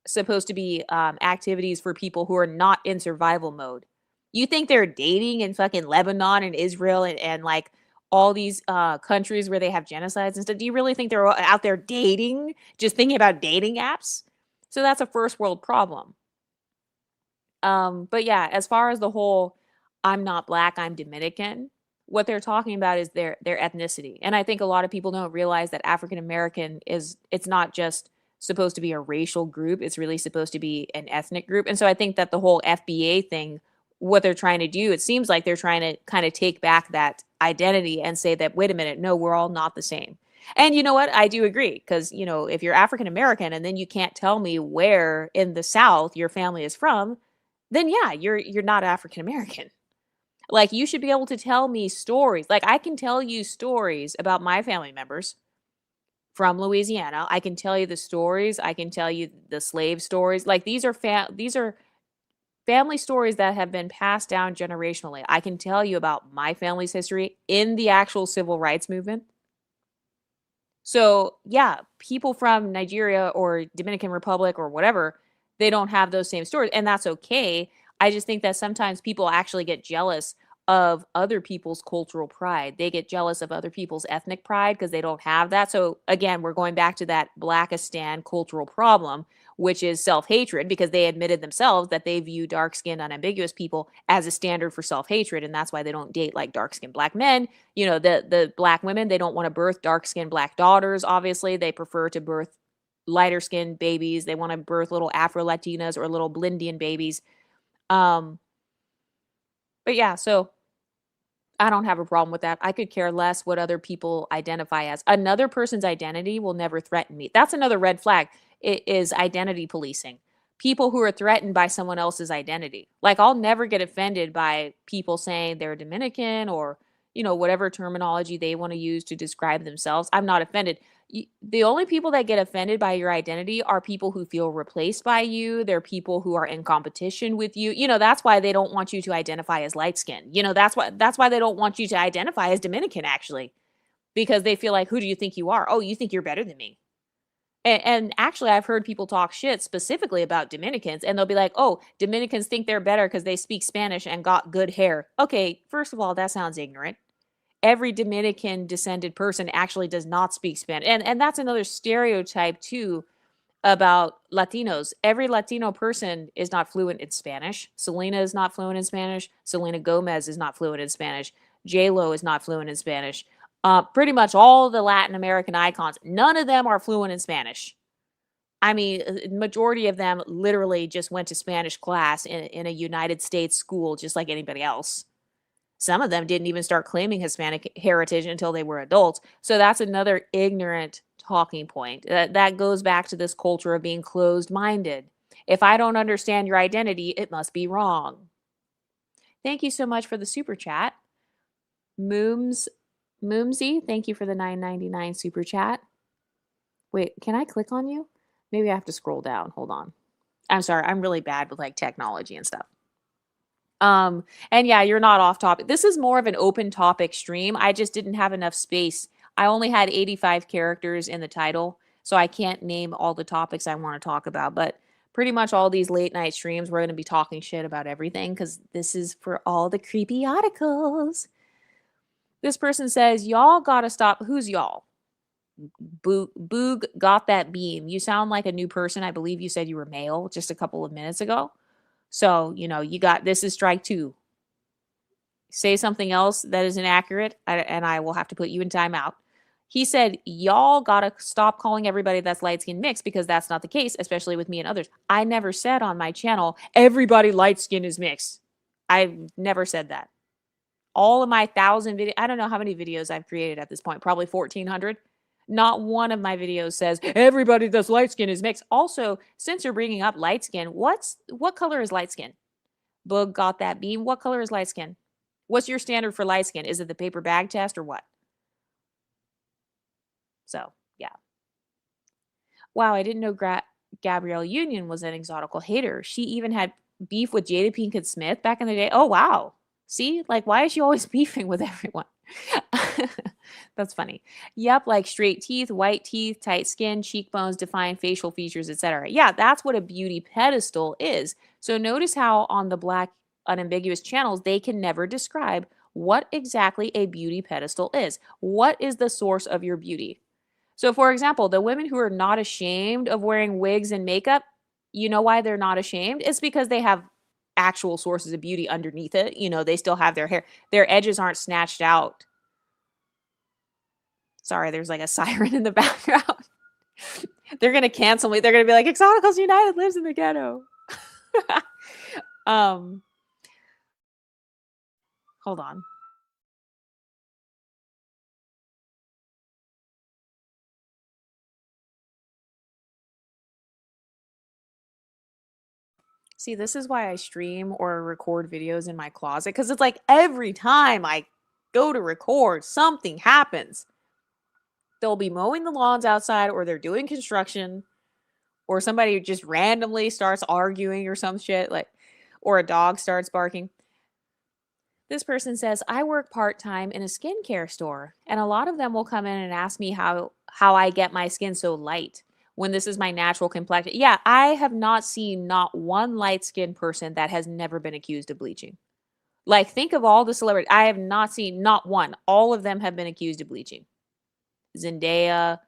supposed to be activities for people who are not in survival mode. You think they're dating in fucking Lebanon and Israel and like all these countries where they have genocides and stuff? Do you really think they're out there dating, just thinking about dating apps? So that's a first world problem. But yeah, as far as the whole I'm not Black, I'm Dominican, what they're talking about is their ethnicity. And I think a lot of people don't realize that African American is, it's not just supposed to be a racial group, it's really supposed to be an ethnic group. And so I think that the whole FBA thing, what they're trying to do, it seems like they're trying to kind of take back that identity and say that, wait a minute, no, we're all not the same. And you know what? I do agree, because, you know, if you're African American and then you can't tell me where in the South your family is from, then yeah, you're not African American. Like, you should be able to tell me stories. Like, I can tell you stories about my family members from Louisiana. I can tell you the stories. I can tell you the slave stories. Like, these are family stories that have been passed down generationally. I can tell you about my family's history in the actual civil rights movement. So, yeah, people from Nigeria or Dominican Republic or whatever, they don't have those same stories, and that's okay. I just think that sometimes people actually get jealous of other people's cultural pride. They get jealous of other people's ethnic pride because they don't have that. So, again, we're going back to that Blackistan cultural problem, which is self-hatred, because they admitted themselves that they view dark-skinned, unambiguous people as a standard for self-hatred, and that's why they don't date like dark-skinned black men. You know, the black women, they don't want to birth dark-skinned black daughters. Obviously, they prefer to birth lighter skinned babies. They want to birth little Afro Latinas or little Blindian babies. um but yeah, so I don't have a problem with that. I could care less what other people identify as. Another person's identity will never threaten me. That's another red flag. It is identity policing. People who are threatened by someone else's identity. Like, I'll never get offended by people saying they're Dominican or, you know, whatever terminology they want to use to describe themselves. I'm not offended. The only people that get offended by your identity are people who feel replaced by you. They're people who are in competition with you. You know, that's why they don't want you to identify as light skinned. You know, that's why they don't want you to identify as Dominican, actually, because they feel like, who do you think you are? Oh, you think you're better than me. And actually, I've heard people talk shit specifically about Dominicans, and they'll be like, oh, Dominicans think they're better because they speak Spanish and got good hair. Okay, first of all, that sounds ignorant. Every Dominican descended person actually does not speak Spanish. And that's another stereotype too about Latinos. Every Latino person is not fluent in Spanish. Selena is not fluent in Spanish. Selena Gomez is not fluent in Spanish. J Lo is not fluent in Spanish. Pretty much all the Latin American icons, none of them are fluent in Spanish. I mean, majority of them literally just went to Spanish class in a United States school, just like anybody else. Some of them didn't even start claiming Hispanic heritage until they were adults. So that's another ignorant talking point. That goes back to this culture of being closed minded. If I don't understand your identity, it must be wrong. Thank you so much for the super chat. Mooms, Moomsy, thank you for the $9.99 super chat. Wait, can I click on you? Maybe I have to scroll down. Hold on. I'm sorry. I'm really bad with like technology and stuff. And yeah, you're not off topic. This is more of an open topic stream. I just didn't have enough space. I only had 85 characters in the title, so I can't name all the topics I want to talk about. But pretty much all these late night streams, we're going to be talking shit about everything because this is for all the creepyoticals. This person says, y'all gotta stop. Who's y'all? Boog got that beam. You sound like a new person. I believe you said you were male just a couple of minutes ago. So, you know, you got, this is strike two. Say something else that is inaccurate, and I will have to put you in timeout. He said, y'all gotta stop calling everybody that's light skin mixed, because that's not the case, especially with me and others. I never said on my channel, everybody light skin is mixed. I've never said that. All of my 1,000 videos, I don't know how many videos I've created at this point, probably 1,400. Not one of my videos says everybody that's light skin is mixed. Also, since you're bringing up light skin, what color is light skin? Boog got that beam. What color is light skin? What's your standard for light skin? Is it the paper bag test or what? So, yeah. Wow, I didn't know Gabrielle Union was an exotical hater. She even had beef with Jada Pinkett Smith back in the day. Oh, wow. See? Like, why is she always beefing with everyone? That's funny. Yep, like straight teeth, white teeth, tight skin, cheekbones, defined facial features, etc. Yeah, that's what a beauty pedestal is. So notice how on the Black Unambiguous channels, they can never describe what exactly a beauty pedestal is. What is the source of your beauty? So, for example, the women who are not ashamed of wearing wigs and makeup, you know why they're not ashamed? It's because they have actual sources of beauty underneath it. You know, they still have their hair. Their edges aren't snatched out. Sorry, there's like a siren in the background. They're going to cancel me. They're going to be like, Exoticals United lives in the ghetto. Hold on. See, this is why I stream or record videos in my closet, because it's like every time I go to record, something happens. They'll be mowing the lawns outside, or they're doing construction, or somebody just randomly starts arguing or some shit, like, or a dog starts barking. This person says, I work part-time in a skincare store, and a lot of them will come in and ask me how I get my skin so light when this is my natural complexion. Yeah, I have not seen not one light-skinned person that has never been accused of bleaching. Like, think of all the celebrities. I have not seen not one. All of them have been accused of bleaching. Zendaya,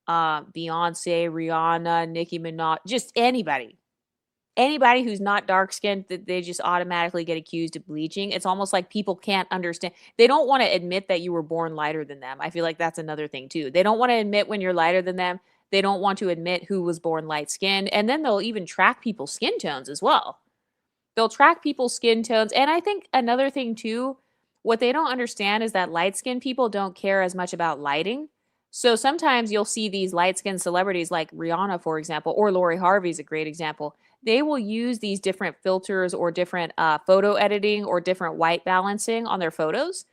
Beyonce, Rihanna, Nicki Minaj, just anybody. Anybody who's not dark skinned, that they just automatically get accused of bleaching. It's almost like people can't understand. They don't want to admit that you were born lighter than them. I feel like that's another thing too. They don't want to admit when you're lighter than them. They don't want to admit who was born light skinned. And then they'll even track people's skin tones as well. They'll track people's skin tones. And I think another thing too, what they don't understand is that light skinned people don't care as much about lighting. So sometimes you'll see these light skinned celebrities like Rihanna, for example, or Lori Harvey is a great example. They will use these different filters or different photo editing or different white balancing on their photos.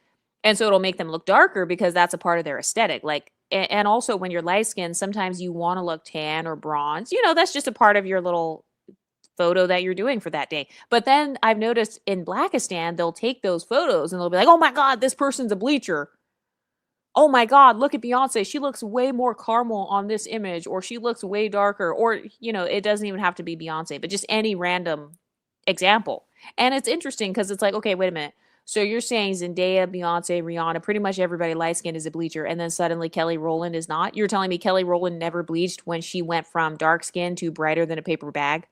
And so it'll make them look darker because that's a part of their aesthetic. Like, and also when you're light skinned, sometimes you want to look tan or bronze. You know, that's just a part of your little photo that you're doing for that day. But then I've noticed in Blackistan, they'll take those photos and they'll be like, oh my God, this person's a bleacher. Oh my God, look at Beyonce. She looks way more caramel on this image, or she looks way darker, or, you know, it doesn't even have to be Beyonce, but just any random example. And it's interesting because it's like, okay, wait a minute. So you're saying Zendaya, Beyonce, Rihanna, pretty much everybody light skinned is a bleacher, and then suddenly Kelly Rowland is not? You're telling me Kelly Rowland never bleached when she went from dark skin to brighter than a paper bag?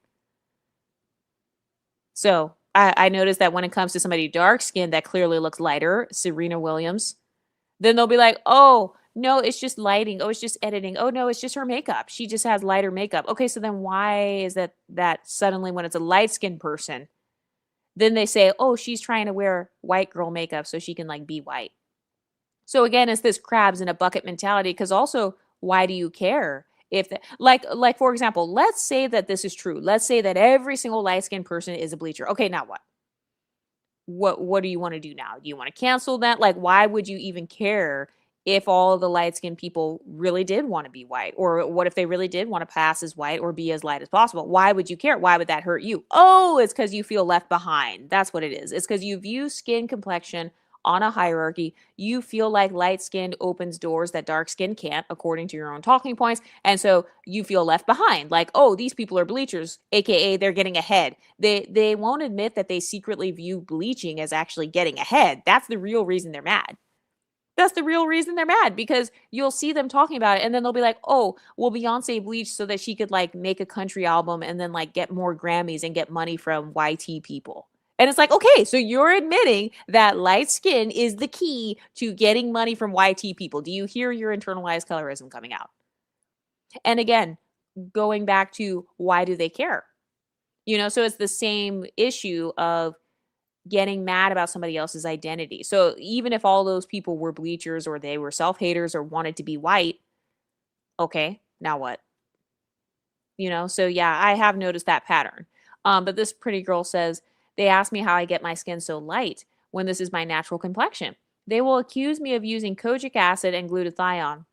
So I noticed that when it comes to somebody dark skinned that clearly looks lighter, Serena Williams, then they'll be like, oh, no, it's just lighting. Oh, it's just editing. Oh, no, it's just her makeup. She just has lighter makeup. Okay, so then why is that suddenly when it's a light-skinned person, then they say, oh, she's trying to wear white girl makeup so she can like be white. So again, it's this crabs in a bucket mentality, because also, why do you care? If like for example, let's say that this is true. Let's say that every single light-skinned person is a bleacher. Okay, now what? What do you want to do now? Do you want to cancel that? Like, why would you even care if all the light skinned people really did want to be white? Or what if they really did want to pass as white or be as light as possible? Why would you care? Why would that hurt you? Oh, it's because you feel left behind. That's what it is. It's because you view skin complexion on a hierarchy. You feel like light skin opens doors that dark skin can't, according to your own talking points. And so you feel left behind. Like, oh, these people are bleachers, aka they're getting ahead. They won't admit that they secretly view bleaching as actually getting ahead. That's the real reason they're mad. That's the real reason they're mad, because you'll see them talking about it and then they'll be like, oh, well, Beyonce bleached so that she could like make a country album and then like get more Grammys and get money from YT people. And it's like, okay, so you're admitting that light skin is the key to getting money from YT people. Do you hear your internalized colorism coming out? And again, going back to why do they care? You know, so it's the same issue of getting mad about somebody else's identity. So even if all those people were bleachers or they were self-haters or wanted to be white, okay, now what? You know, so yeah, I have noticed that pattern. But this pretty girl says, they ask me how I get my skin so light when this is my natural complexion. They will accuse me of using kojic acid and glutathione.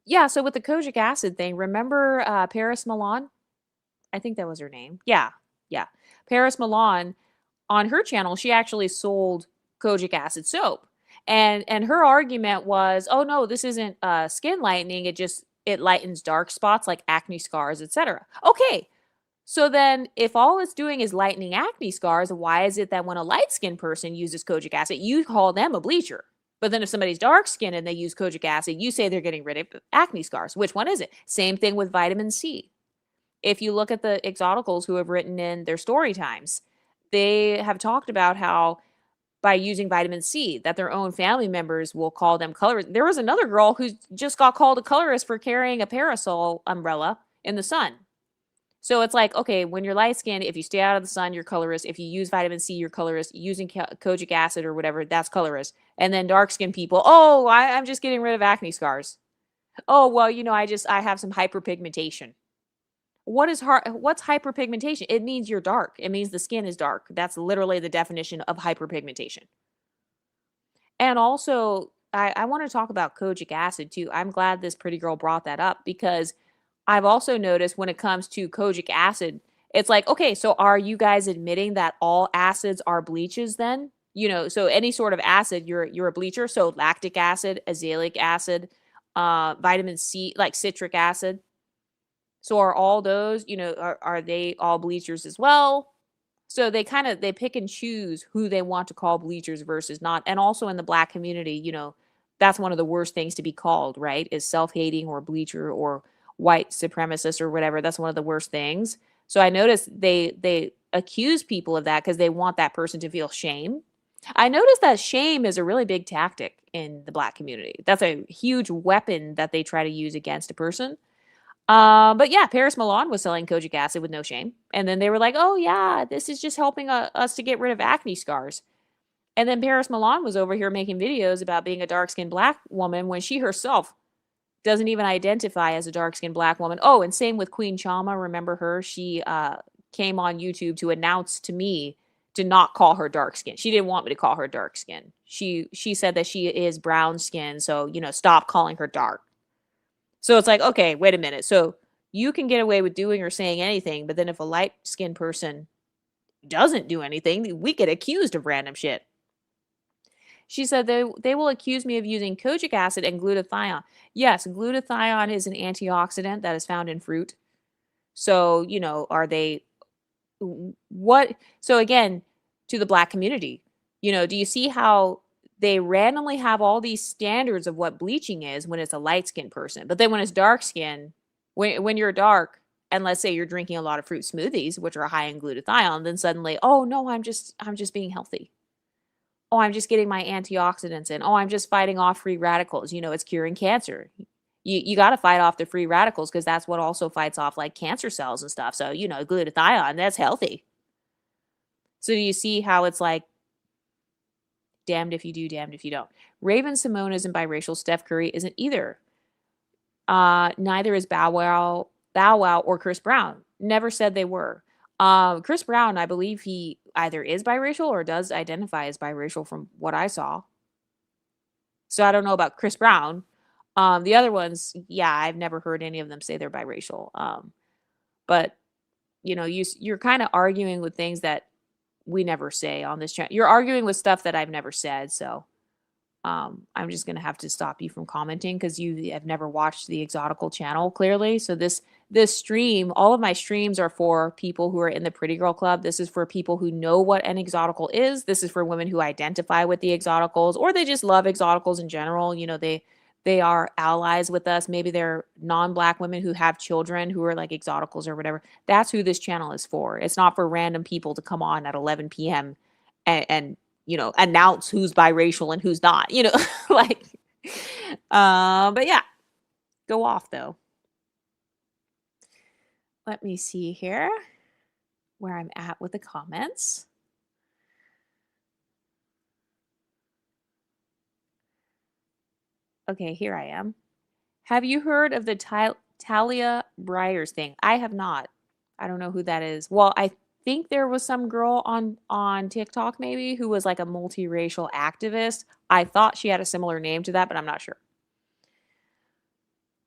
Yeah, so with the kojic acid thing, remember Paris Milan? I think that was her name. Yeah, yeah. Paris Milan, on her channel, she actually sold kojic acid soap. And her argument was, oh no, this isn't skin lightening. It lightens dark spots like acne scars, etc. Okay, so then if all it's doing is lightening acne scars, why is it that when a light skinned person uses kojic acid, you call them a bleacher? But then if somebody's dark skinned and they use kojic acid, you say they're getting rid of acne scars. Which one is it? Same thing with vitamin C. If you look at the exoticals who have written in their story times, they have talked about how by using vitamin C, that their own family members will call them colorists. There was another girl who just got called a colorist for carrying a parasol umbrella in the sun. So it's like, okay, when you're light skinned, if you stay out of the sun, you're colorist. If you use vitamin C, you're colorist. Using kojic acid or whatever, that's colorist. And then dark skinned people, oh, I'm just getting rid of acne scars. Oh, well, I have some hyperpigmentation. What's hyperpigmentation? It means you're dark. It means the skin is dark. That's literally the definition of hyperpigmentation. And also, I want to talk about kojic acid too. I'm glad this pretty girl brought that up because I've also noticed when it comes to kojic acid, it's like, okay, so are you guys admitting that all acids are bleaches then? So any sort of acid, you're a bleacher. So lactic acid, azelaic acid, vitamin C, like citric acid. So are all those, are they all bleachers as well? So they pick and choose who they want to call bleachers versus not. And also in the black community, that's one of the worst things to be called, right? Is self-hating or bleacher or white supremacist or whatever. That's one of the worst things. So I noticed they accuse people of that because they want that person to feel shame. I noticed that shame is a really big tactic in the black community. That's a huge weapon that they try to use against a person. But yeah, Paris Milan was selling kojic acid with no shame. And then they were like, oh yeah, this is just helping us to get rid of acne scars. And then Paris Milan was over here making videos about being a dark-skinned black woman when she herself doesn't even identify as a dark-skinned black woman. Oh, and same with Queen Chama. Remember her? She came on YouTube to announce to me to not call her dark skin. She didn't want me to call her dark skin. She said that she is brown skin, so stop calling her dark. So it's like, okay, wait a minute. So you can get away with doing or saying anything, but then if a light-skinned person doesn't do anything, we get accused of random shit. She said they will accuse me of using kojic acid and glutathione. Yes, glutathione is an antioxidant that is found in fruit. So, are they what? So again, to the black community, do you see how they randomly have all these standards of what bleaching is when it's a light-skinned person, but then when it's dark skin, when you're dark, and let's say you're drinking a lot of fruit smoothies, which are high in glutathione, then suddenly, oh no, I'm just being healthy. Oh, I'm just getting my antioxidants in. Oh, I'm just fighting off free radicals. It's curing cancer. You got to fight off the free radicals because that's what also fights off like cancer cells and stuff. So, glutathione, that's healthy. So do you see how it's like damned if you do, damned if you don't? Raven Simone isn't biracial. Steph Curry isn't either. Neither is Bow Wow or Chris Brown. Never said they were. Chris Brown, I believe he either is biracial or does identify as biracial from what I saw. So I don't know about Chris Brown. The other ones, yeah, I've never heard any of them say they're biracial. But you're kind of arguing with things that we never say on this channel. You're arguing with stuff that I've never said. So I'm just going to have to stop you from commenting because you have never watched the Exotical channel, clearly. So this stream, all of my streams are for people who are in the Pretty Girl Club. This is for people who know what an Exotical is. This is for women who identify with the Exoticals, or they just love Exoticals in general. They are allies with us. Maybe they're non-black women who have children who are like Exoticals or whatever. That's who this channel is for. It's not for random people to come on at 11 p.m. and announce who's biracial and who's not, like, but yeah, go off though. Let me see here where I'm at with the comments. Okay, here I am. Have you heard of the Talia Briars thing? I have not. I don't know who that is. Well, I think there was some girl on TikTok maybe who was like a multiracial activist. I thought she had a similar name to that, but I'm not sure.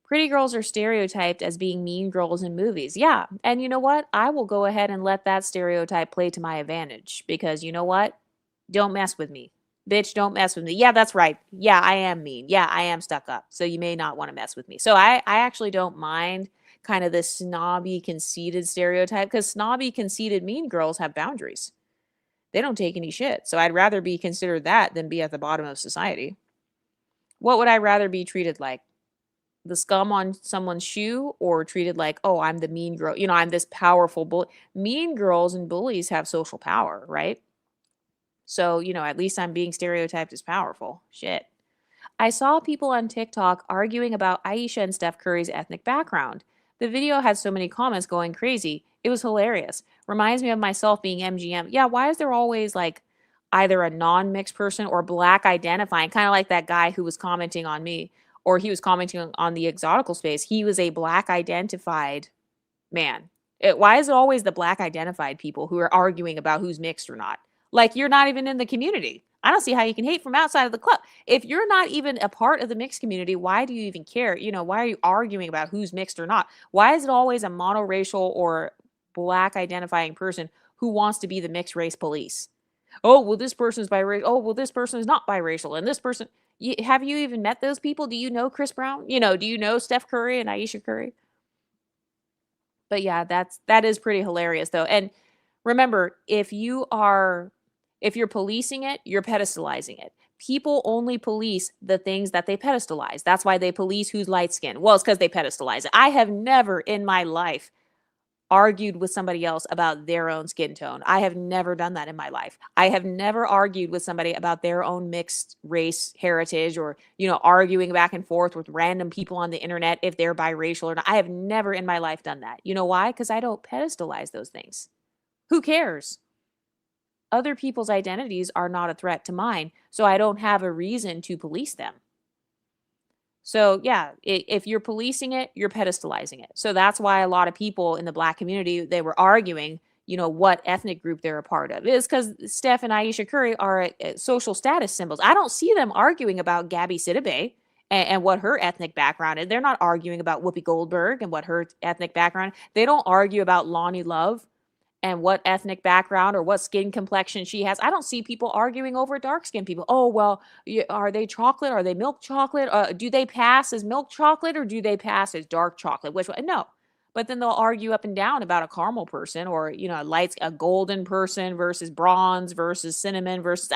Pretty girls are stereotyped as being mean girls in movies. Yeah, and you know what? I will go ahead and let that stereotype play to my advantage because you know what? Don't mess with me. Bitch, don't mess with me. Yeah, that's right. Yeah, I am mean. Yeah, I am stuck up. So you may not want to mess with me. So I actually don't mind kind of this snobby, conceited stereotype because snobby, conceited, mean girls have boundaries. They don't take any shit. So I'd rather be considered that than be at the bottom of society. What would I rather be treated like? the scum on someone's shoe or treated like, oh, I'm the mean girl. I'm this powerful bully. Mean girls and bullies have social power, right? So, at least I'm being stereotyped as powerful. Shit. I saw people on TikTok arguing about Aisha and Steph Curry's ethnic background. The video had so many comments going crazy. It was hilarious. Reminds me of myself being MGM. Yeah, why is there always like either a non mixed person or black identifying? Kind of like that guy who was commenting on me, or he was commenting on the exotical space. He was a black identified man. Why is it always the black identified people who are arguing about who's mixed or not? Like you're not even in the community. I don't see how you can hate from outside of the club. If you're not even a part of the mixed community, why do you even care? Why are you arguing about who's mixed or not? Why is it always a monoracial or black identifying person who wants to be the mixed race police? Oh, well, this person's biracial. Oh, well, this person is not biracial. And this person, have you even met those people? Do you know Chris Brown? Do you know Steph Curry and Aisha Curry? But yeah, that is pretty hilarious though. And remember, if you're policing it, you're pedestalizing it. People only police the things that they pedestalize. That's why they police who's light skinned. Well, it's because they pedestalize it. I have never in my life argued with somebody else about their own skin tone. I have never done that in my life. I have never argued with somebody about their own mixed race heritage or, arguing back and forth with random people on the internet if they're biracial or not. I have never in my life done that. You know why? Because I don't pedestalize those things. Who cares? Other people's identities are not a threat to mine, so I don't have a reason to police them. So yeah, if you're policing it, you're pedestalizing it. So that's why a lot of people in the black community, they were arguing, what ethnic group they're a part of. It's because Steph and Aisha Curry are social status symbols. I don't see them arguing about Gabby Sidibe and what her ethnic background is. They're not arguing about Whoopi Goldberg and what her ethnic background. They don't argue about Lonnie Love and what ethnic background or what skin complexion she has. I don't see people arguing over dark skinned people. Oh, well, are they chocolate? Are they milk chocolate? Do they pass as milk chocolate or do they pass as dark chocolate? Which one? No. But then they'll argue up and down about a caramel person or, a golden person versus bronze versus cinnamon versus,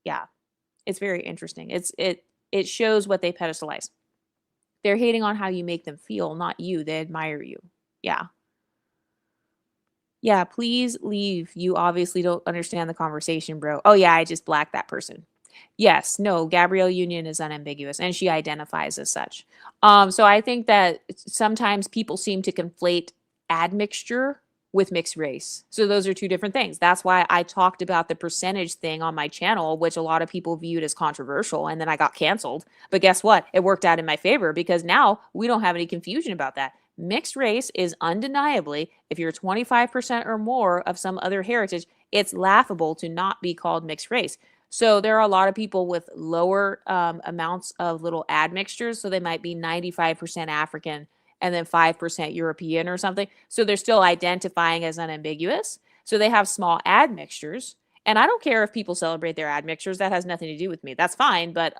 yeah, it's very interesting. It shows what they pedestalize. They're hating on how you make them feel, not you. They admire you. Yeah. Yeah, please leave. You obviously don't understand the conversation, bro. Oh, yeah, I just blacked that person. Yes, no, Gabrielle Union is unambiguous and she identifies as such. So I think that sometimes people seem to conflate admixture with mixed race. So those are two different things. That's why I talked about the percentage thing on my channel, which a lot of people viewed as controversial, and then I got canceled. But guess what? It worked out in my favor because now we don't have any confusion about that. Mixed race is undeniably, if you're 25% or more of some other heritage, it's laughable to not be called mixed race. So there are a lot of people with lower amounts of little admixtures. So they might be 95% African and then 5% European or something. So they're still identifying as unambiguous. So they have small admixtures. And I don't care if people celebrate their admixtures. That has nothing to do with me. That's fine. But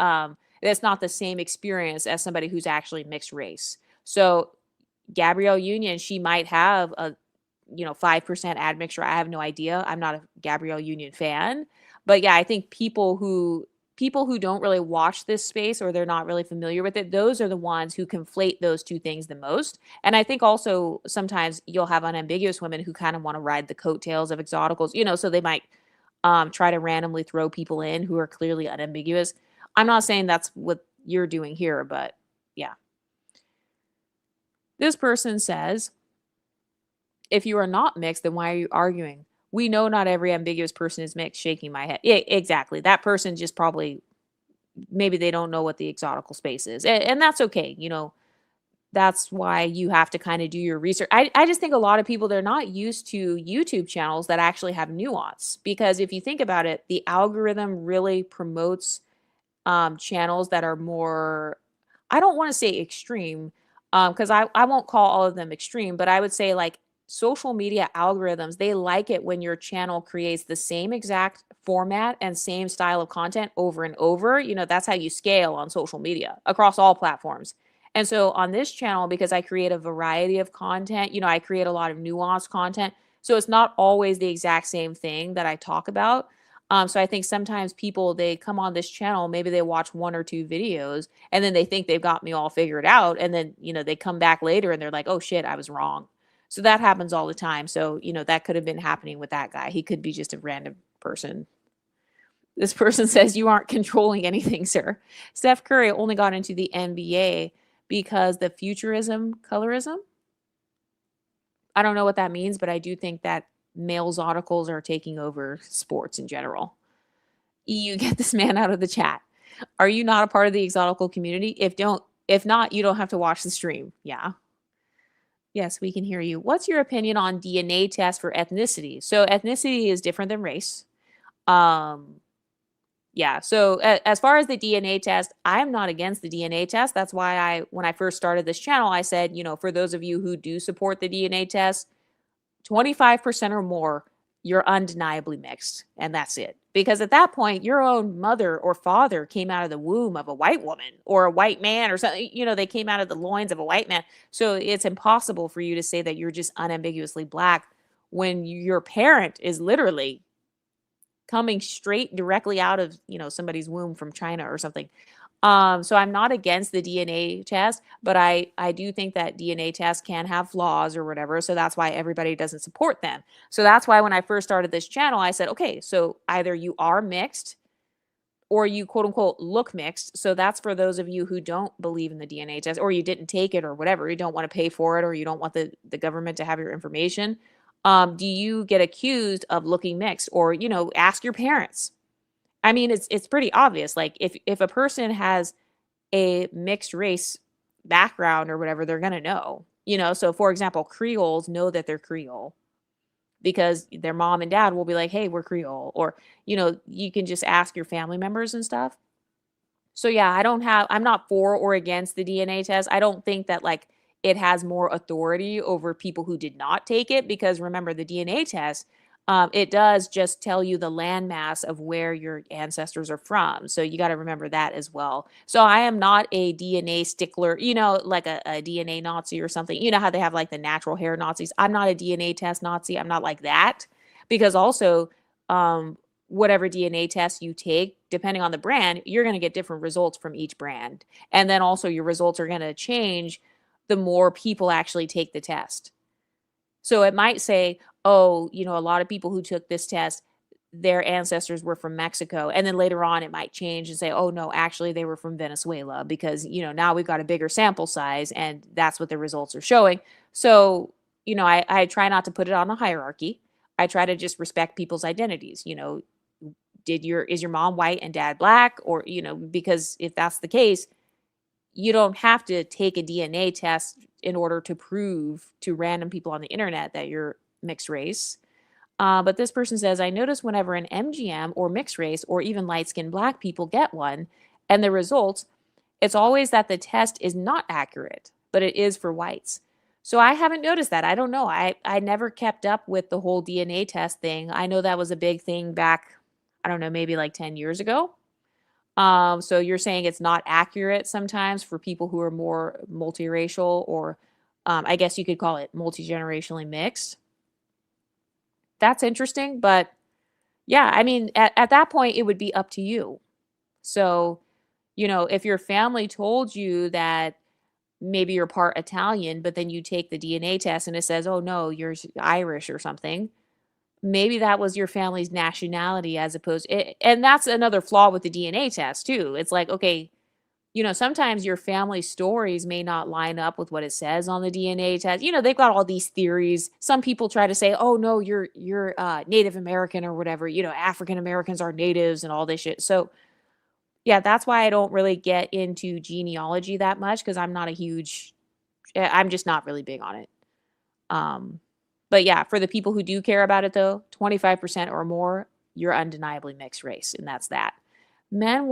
it's not the same experience as somebody who's actually mixed race. So Gabrielle Union, she might have a 5% admixture. I have no idea. I'm not a Gabrielle Union fan. But yeah, I think people who don't really watch this space or they're not really familiar with it, those are the ones who conflate those two things the most. And I think also sometimes you'll have unambiguous women who kind of want to ride the coattails of exoticals, so they might try to randomly throw people in who are clearly unambiguous. I'm not saying that's what you're doing here, but yeah. This person says, if you are not mixed, then why are you arguing? We know not every ambiguous person is mixed, shaking my head. Yeah, exactly. That person just probably, maybe they don't know what the exotical space is. And that's okay. That's why you have to kind of do your research. I just think a lot of people, they're not used to YouTube channels that actually have nuance. Because if you think about it, the algorithm really promotes channels that are more, I don't want to say extreme, because I won't call all of them extreme, but I would say like social media algorithms, they like it when your channel creates the same exact format and same style of content over and over. That's how you scale on social media across all platforms. And so on this channel, because I create a variety of content, I create a lot of nuanced content. So it's not always the exact same thing that I talk about. So I think sometimes people, they come on this channel, maybe they watch 1 or 2 videos, and then they think they've got me all figured out, and then, they come back later and they're like, "Oh shit, I was wrong." So that happens all the time. So, that could have been happening with that guy. He could be just a random person. This person says, "You aren't controlling anything, sir." Steph Curry only got into the NBA because the futurism, colorism? I don't know what that means, but I do think that male zoticals are taking over sports in general. EU, get this man out of the chat. Are you not a part of the exotical community? If not, you don't have to watch the stream. Yeah. Yes, we can hear you. What's your opinion on DNA tests for ethnicity? So ethnicity is different than race. Um, yeah. So as far as the DNA test, I'm not against the DNA test. That's why when I first started this channel, I said, for those of you who do support the DNA test, 25% or more, you're undeniably mixed. And that's it. Because at that point, your own mother or father came out of the womb of a white woman or a white man or something. They came out of the loins of a white man. So it's impossible for you to say that you're just unambiguously black when your parent is literally coming straight directly out of, somebody's womb from China or something. So I'm not against the DNA test, but I do think that DNA tests can have flaws or whatever. So that's why everybody doesn't support them. So that's why when I first started this channel, I said, okay, so either you are mixed or you quote unquote look mixed. So that's for those of you who don't believe in the DNA test or you didn't take it or whatever, you don't want to pay for it or you don't want the government to have your information. Do you get accused of looking mixed or, ask your parents? I mean, it's pretty obvious. Like if a person has a mixed race background or whatever, they're going to know, So for example, Creoles know that they're Creole because their mom and dad will be like, "Hey, we're Creole." Or, you can just ask your family members and stuff. So yeah, I'm not for or against the DNA test. I don't think that like it has more authority over people who did not take it because remember the DNA test, it does just tell you the landmass of where your ancestors are from. So you got to remember that as well. So I am not a DNA stickler, like a DNA Nazi or something. You know how they have like the natural hair Nazis. I'm not a DNA test Nazi. I'm not like that because also, whatever DNA test you take, depending on the brand, you're going to get different results from each brand. And then also your results are going to change the more people actually take the test. So it might say, oh, a lot of people who took this test, their ancestors were from Mexico. And then later on, it might change and say, oh, no, actually, they were from Venezuela because, now we've got a bigger sample size and that's what the results are showing. So, I try not to put it on a hierarchy. I try to just respect people's identities. Is your mom white and dad black? Or, because if that's the case, you don't have to take a DNA test in order to prove to random people on the internet that you're mixed race. But this person says, I notice whenever an MGM or mixed race or even light-skinned black people get one and the results, it's always that the test is not accurate, but it is for whites. So I haven't noticed that. I don't know. I never kept up with the whole DNA test thing. I know that was a big thing back, I don't know, maybe like 10 years ago. So you're saying it's not accurate sometimes for people who are more multiracial or I guess you could call it multi-generationally mixed. That's interesting, but yeah, I mean, at that point, it would be up to you. So, if your family told you that maybe you're part Italian, but then you take the DNA test and it says, oh no, you're Irish or something, maybe that was your family's nationality as opposed and that's another flaw with the DNA test too. It's like, okay, sometimes your family stories may not line up with what it says on the DNA test. They've got all these theories. Some people try to say, oh no, you're Native American or whatever, African Americans are natives and all this shit. So yeah, that's why I don't really get into genealogy that much because I'm just not really big on it. But yeah, for the people who do care about it though, 25% or more, you're undeniably mixed race, and that's that. Men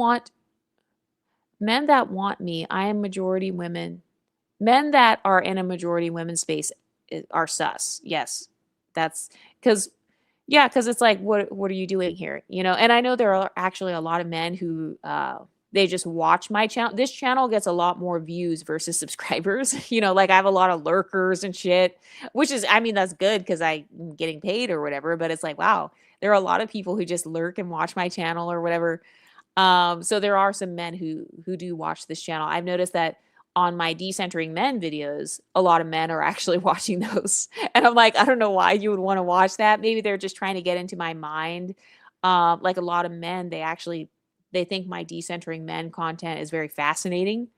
that want me, I am majority women. Men that are in a majority women space are sus. Yes. That's because it's like, what are you doing here? And I know there are actually a lot of men who they just watch my channel. This channel gets a lot more views versus subscribers. Like I have a lot of lurkers and shit, which is, I mean, that's good because I'm getting paid or whatever. But it's like, wow, There are a lot of people who just lurk and watch my channel or whatever. So there are some men who do watch this channel. I've noticed that on my decentering men videos, a lot of men are actually watching those. And I'm like, I don't know why you would want to watch that. Maybe they're just trying to get into my mind. Like a lot of men, they think my decentering men content is very fascinating.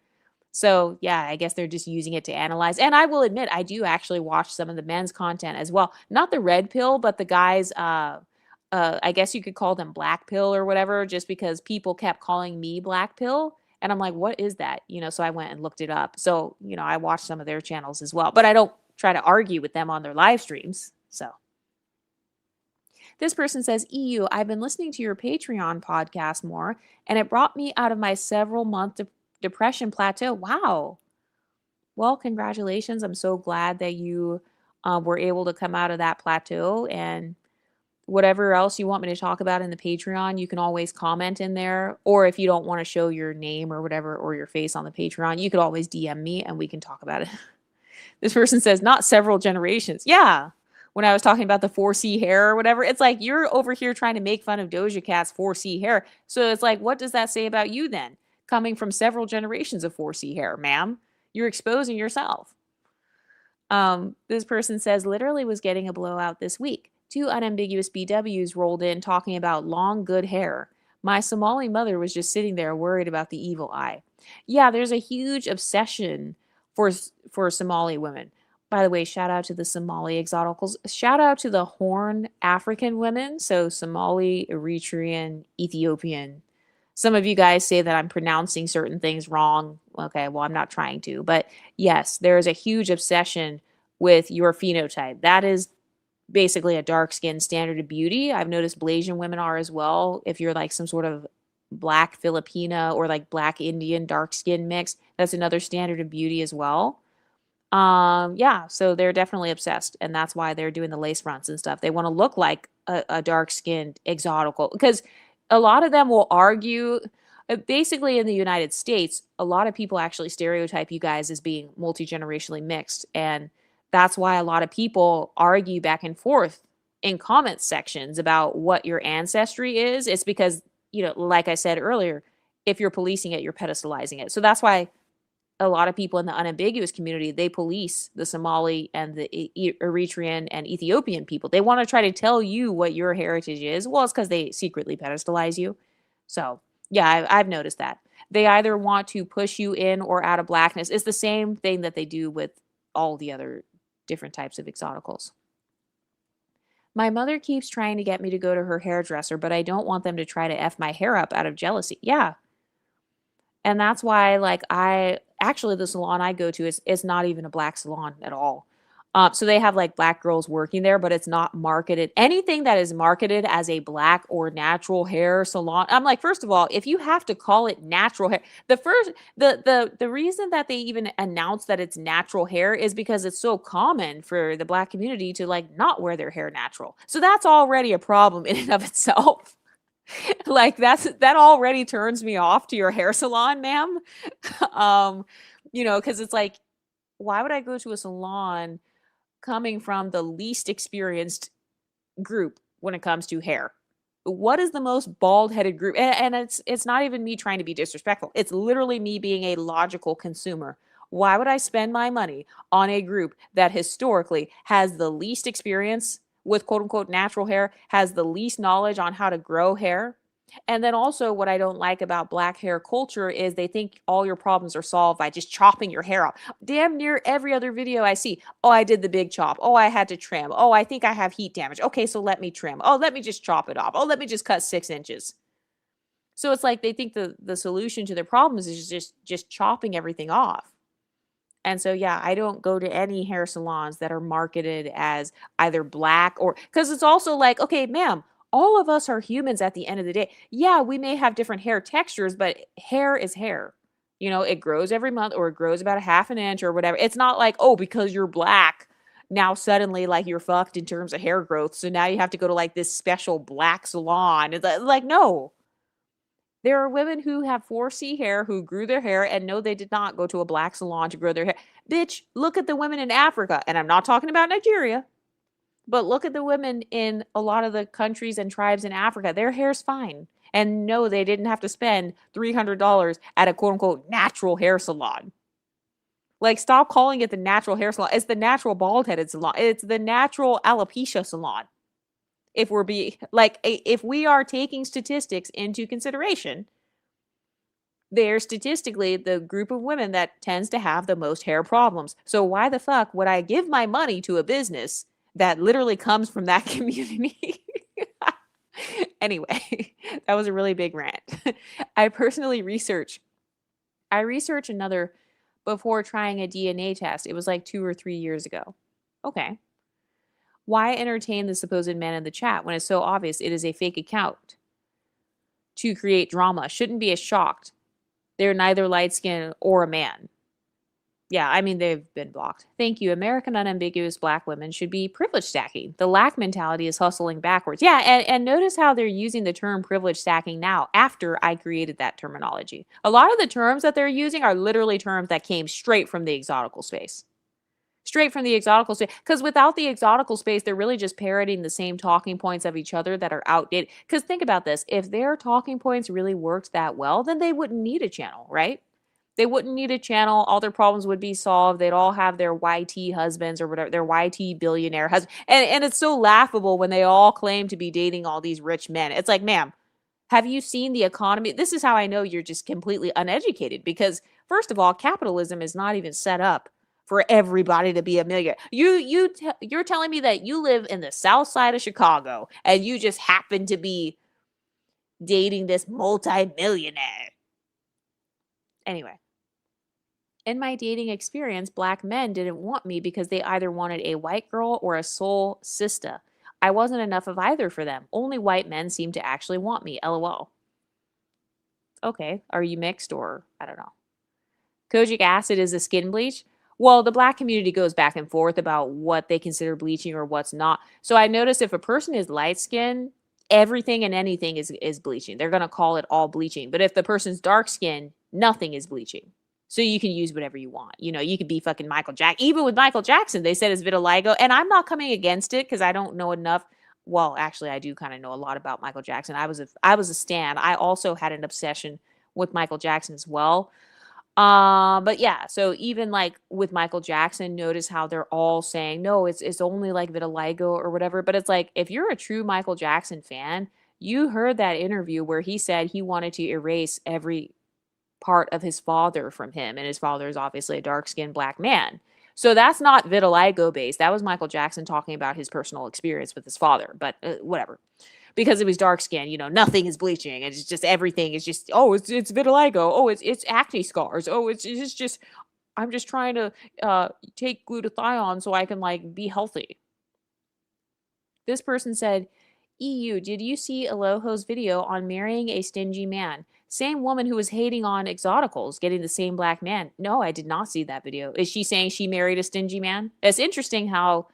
So yeah, I guess they're just using it to analyze. And I will admit, I do actually watch some of the men's content as well. Not the red pill, but the guys, I guess you could call them black pill or whatever, just because people kept calling me black pill. And I'm like, what is that? So I went and looked it up. So, I watch some of their channels as well, but I don't try to argue with them on their live streams. So this person says, EU, I've been listening to your Patreon podcast more, and it brought me out of my several month depression plateau. Wow. Well, congratulations. I'm so glad that you were able to come out of that plateau. And whatever else you want me to talk about in the Patreon, you can always comment in there. Or if you don't want to show your name or whatever, or your face on the Patreon, you could always DM me and we can talk about it. This person says, not several generations. Yeah. When I was talking about the 4C hair or whatever, it's like you're over here trying to make fun of Doja Cat's 4C hair. So it's like, what does that say about you then? Coming from several generations of 4C hair, ma'am. You're exposing yourself. This person says, literally was getting a blowout this week. 2 unambiguous BWs rolled in talking about long, good hair. My Somali mother was just sitting there worried about the evil eye. Yeah, there's a huge obsession for Somali women. By the way, shout out to the Somali exoticals. Shout out to the Horn African women. So Somali, Eritrean, Ethiopian. Some of you guys say that I'm pronouncing certain things wrong. Okay, well, I'm not trying to. But yes, there is a huge obsession with your phenotype. That is basically a dark skin standard of beauty. I've noticed Blasian women are as well. If you're like some sort of black Filipina or like black Indian dark skin mix, that's another standard of beauty as well. Yeah, so they're definitely obsessed, and that's why they're doing the lace fronts and stuff. They want to look like a dark-skinned exotical, because a lot of them will argue, basically in the United States, a lot of people actually stereotype you guys as being multi-generationally mixed, and that's why a lot of people argue back and forth in comment sections about what your ancestry is. It's because, like I said earlier, if you're policing it, you're pedestalizing it. So that's why a lot of people in the unambiguous community, they police the Somali and the Eritrean and Ethiopian people. They want to try to tell you what your heritage is. Well, it's because they secretly pedestalize you. So yeah, I've noticed that. They either want to push you in or out of blackness. It's the same thing that they do with all the other different types of exoticals. My mother keeps trying to get me to go to her hairdresser, but I don't want them to try to F my hair up out of jealousy. Yeah. And that's why, like, the salon I go to is not even a black salon at all. So they have like black girls working there, but it's not marketed. Anything that is marketed as a black or natural hair salon, I'm like, first of all, if you have to call it natural hair, the reason that they even announce that it's natural hair is because it's so common for the black community to like not wear their hair natural. So that's already a problem in and of itself. Like that already turns me off to your hair salon, ma'am. Because it's like, why would I go to a salon coming from the least experienced group when it comes to hair? What is the most bald-headed group? And it's not even me trying to be disrespectful. It's literally me being a logical consumer. Why would I spend my money on a group that historically has the least experience with quote unquote natural hair, has the least knowledge on how to grow hair? And then also what I don't like about black hair culture is they think all your problems are solved by just chopping your hair off. Damn near every other video I see, oh, I did the big chop. Oh, I had to trim. Oh, I think I have heat damage. Okay, so let me trim. Oh, let me just chop it off. Oh, let me just cut 6 inches. So it's like they think the solution to their problems is just chopping everything off. And so, yeah, I don't go to any hair salons that are marketed as either black or, because it's also like, okay, ma'am, all of us are humans at the end of the day. Yeah, we may have different hair textures, but hair is hair. It grows every month or it grows about a half an inch or whatever. It's not like, oh, because you're black, now suddenly like you're fucked in terms of hair growth. So now you have to go to like this special black salon. It's like, no. There are women who have 4C hair who grew their hair and no, they did not go to a black salon to grow their hair. Bitch, look at the women in Africa. And I'm not talking about Nigeria, But look at the women in a lot of the countries and tribes in Africa. Their hair's fine. And no, they didn't have to spend $300 at a quote unquote natural hair salon. Like, stop calling it the natural hair salon. It's the natural bald headed salon. It's the natural alopecia salon. If we are taking statistics into consideration, they're statistically the group of women that tends to have the most hair problems. So why the fuck would I give my money to a business that literally comes from that community? Anyway, that was a really big rant. I research another before trying a DNA test. It was like 2 or 3 years ago. Okay. Why entertain the supposed man in the chat when it's so obvious it is a fake account to create drama? Shouldn't be as shocked. They're neither light skinned or a man. Yeah, I mean, they've been blocked. Thank you. American unambiguous black women should be privilege stacking. The lack mentality is hustling backwards. Yeah, and notice how they're using the term privilege stacking now after I created that terminology. A lot of the terms that they're using are literally terms that came straight from the exotical space. Straight from the exotical space. Because without the exotical space, they're really just parroting the same talking points of each other that are outdated. Because think about this. If their talking points really worked that well, then they wouldn't need a channel, right? They wouldn't need a channel. All their problems would be solved. They'd all have their YT husbands or whatever, their YT billionaire husband. And it's so laughable when they all claim to be dating all these rich men. It's like, ma'am, have you seen the economy? This is how I know you're just completely uneducated. Because first of all, capitalism is not even set up for everybody to be a millionaire. You're telling me that you live in the south side of Chicago and you just happen to be dating this multi-millionaire. Anyway, in my dating experience, black men didn't want me because they either wanted a white girl or a soul sister. I wasn't enough of either for them. Only white men seem to actually want me. LOL. Okay, are you mixed or I don't know. Kojic acid is a skin bleach. Well, the black community goes back and forth about what they consider bleaching or what's not. So I noticed if a person is light skinned, everything and anything is bleaching. They're going to call it all bleaching. But if the person's dark skinned, nothing is bleaching. So you can use whatever you want. You know, you could be fucking Michael Jackson. Even with Michael Jackson, they said it's vitiligo. And I'm not coming against it because I don't know enough. Well, actually, I do kind of know a lot about Michael Jackson. I was a stan. I also had an obsession with Michael Jackson as well. But yeah, so even like with Michael Jackson, notice how they're all saying, no, it's only like vitiligo or whatever. But it's like, if you're a true Michael Jackson fan, you heard that interview where he said he wanted to erase every part of his father from him. And his father is obviously a dark-skinned black man. So that's not vitiligo based. That was Michael Jackson talking about his personal experience with his father, but whatever. Because it was dark skin, you know, nothing is bleaching. It's just everything is just, oh, it's vitiligo. Oh, it's acne scars. Oh, it's just, I'm just trying to take glutathione so I can like be healthy. This person said, EU, did you see Aloho's video on marrying a stingy man? Same woman who was hating on exoticals getting the same black man. No, I did not see that video. Is she saying she married a stingy man? It's interesting how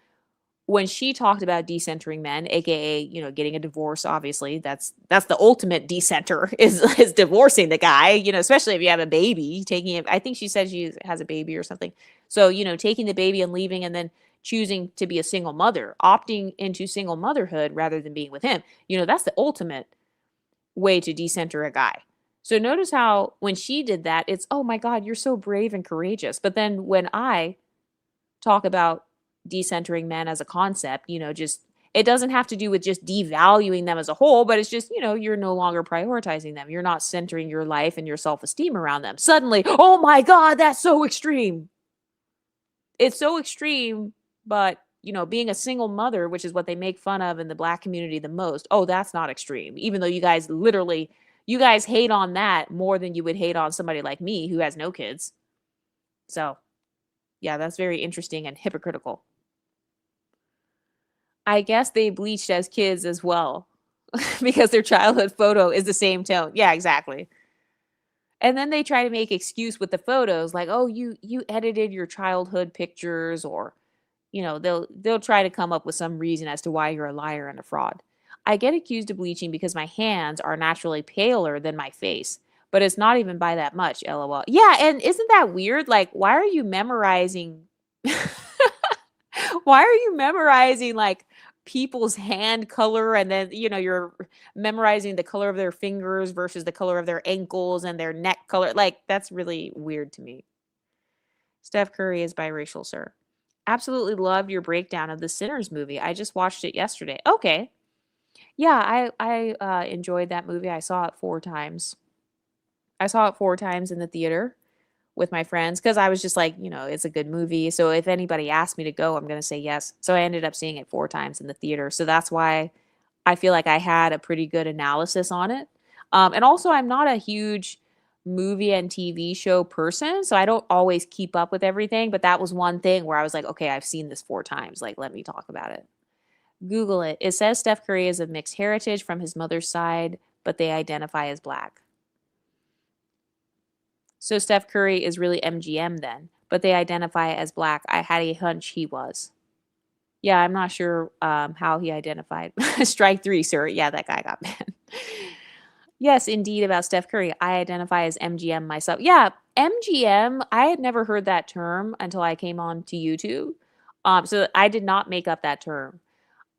when she talked about decentering men, aka, you know, getting a divorce, obviously, that's the ultimate decenter is divorcing the guy, you know, especially if you have a baby, taking it. I think she said she has a baby or something. So, you know, taking the baby and leaving and then choosing to be a single mother, opting into single motherhood rather than being with him. You know, that's the ultimate way to decenter a guy. So notice how when she did that, it's, oh my God, you're so brave and courageous. But then when I talk about decentering men as a concept, you know, just it doesn't have to do with just devaluing them as a whole, but it's just, you know, you're no longer prioritizing them. You're not centering your life and your self-esteem around them. Suddenly, oh my God, that's so extreme. It's so extreme, but you know, being a single mother, which is what they make fun of in the black community the most, oh, that's not extreme. Even though you guys hate on that more than you would hate on somebody like me who has no kids. So yeah, that's very interesting and hypocritical. I guess they bleached as kids as well because their childhood photo is the same tone. Yeah, exactly. And then they try to make excuse with the photos like, "Oh, you edited your childhood pictures," or you know, they'll try to come up with some reason as to why you're a liar and a fraud. I get accused of bleaching because my hands are naturally paler than my face, but it's not even by that much, LOL. Yeah, and isn't that weird? Like, why are you memorizing why are you memorizing like people's hand color, and then, you're memorizing the color of their fingers versus the color of their ankles and their neck color. Like, that's really weird to me. Steph Curry is biracial, sir. Absolutely loved your breakdown of the Sinners movie. I just watched it yesterday. Okay. Yeah, I enjoyed that movie. I saw it 4 times. I saw it 4 times in the theater with my friends because I was just like, it's a good movie. So if anybody asked me to go, I'm going to say yes. So I ended up seeing it 4 times in the theater. So that's why I feel like I had a pretty good analysis on it. And also, I'm not a huge movie and TV show person, so I don't always keep up with everything. But that was one thing where I was like, okay, I've seen this 4 times. Like, let me talk about it. Google it. It says Steph Curry is of mixed heritage from his mother's side, but they identify as black. So Steph Curry is really MGM then, but they identify as black. I had a hunch he was. Yeah, I'm not sure how he identified. Strike 3, sir. Yeah, that guy got banned. Yes, indeed, about Steph Curry. I identify as MGM myself. Yeah, MGM, I had never heard that term until I came on to YouTube. So I did not make up that term.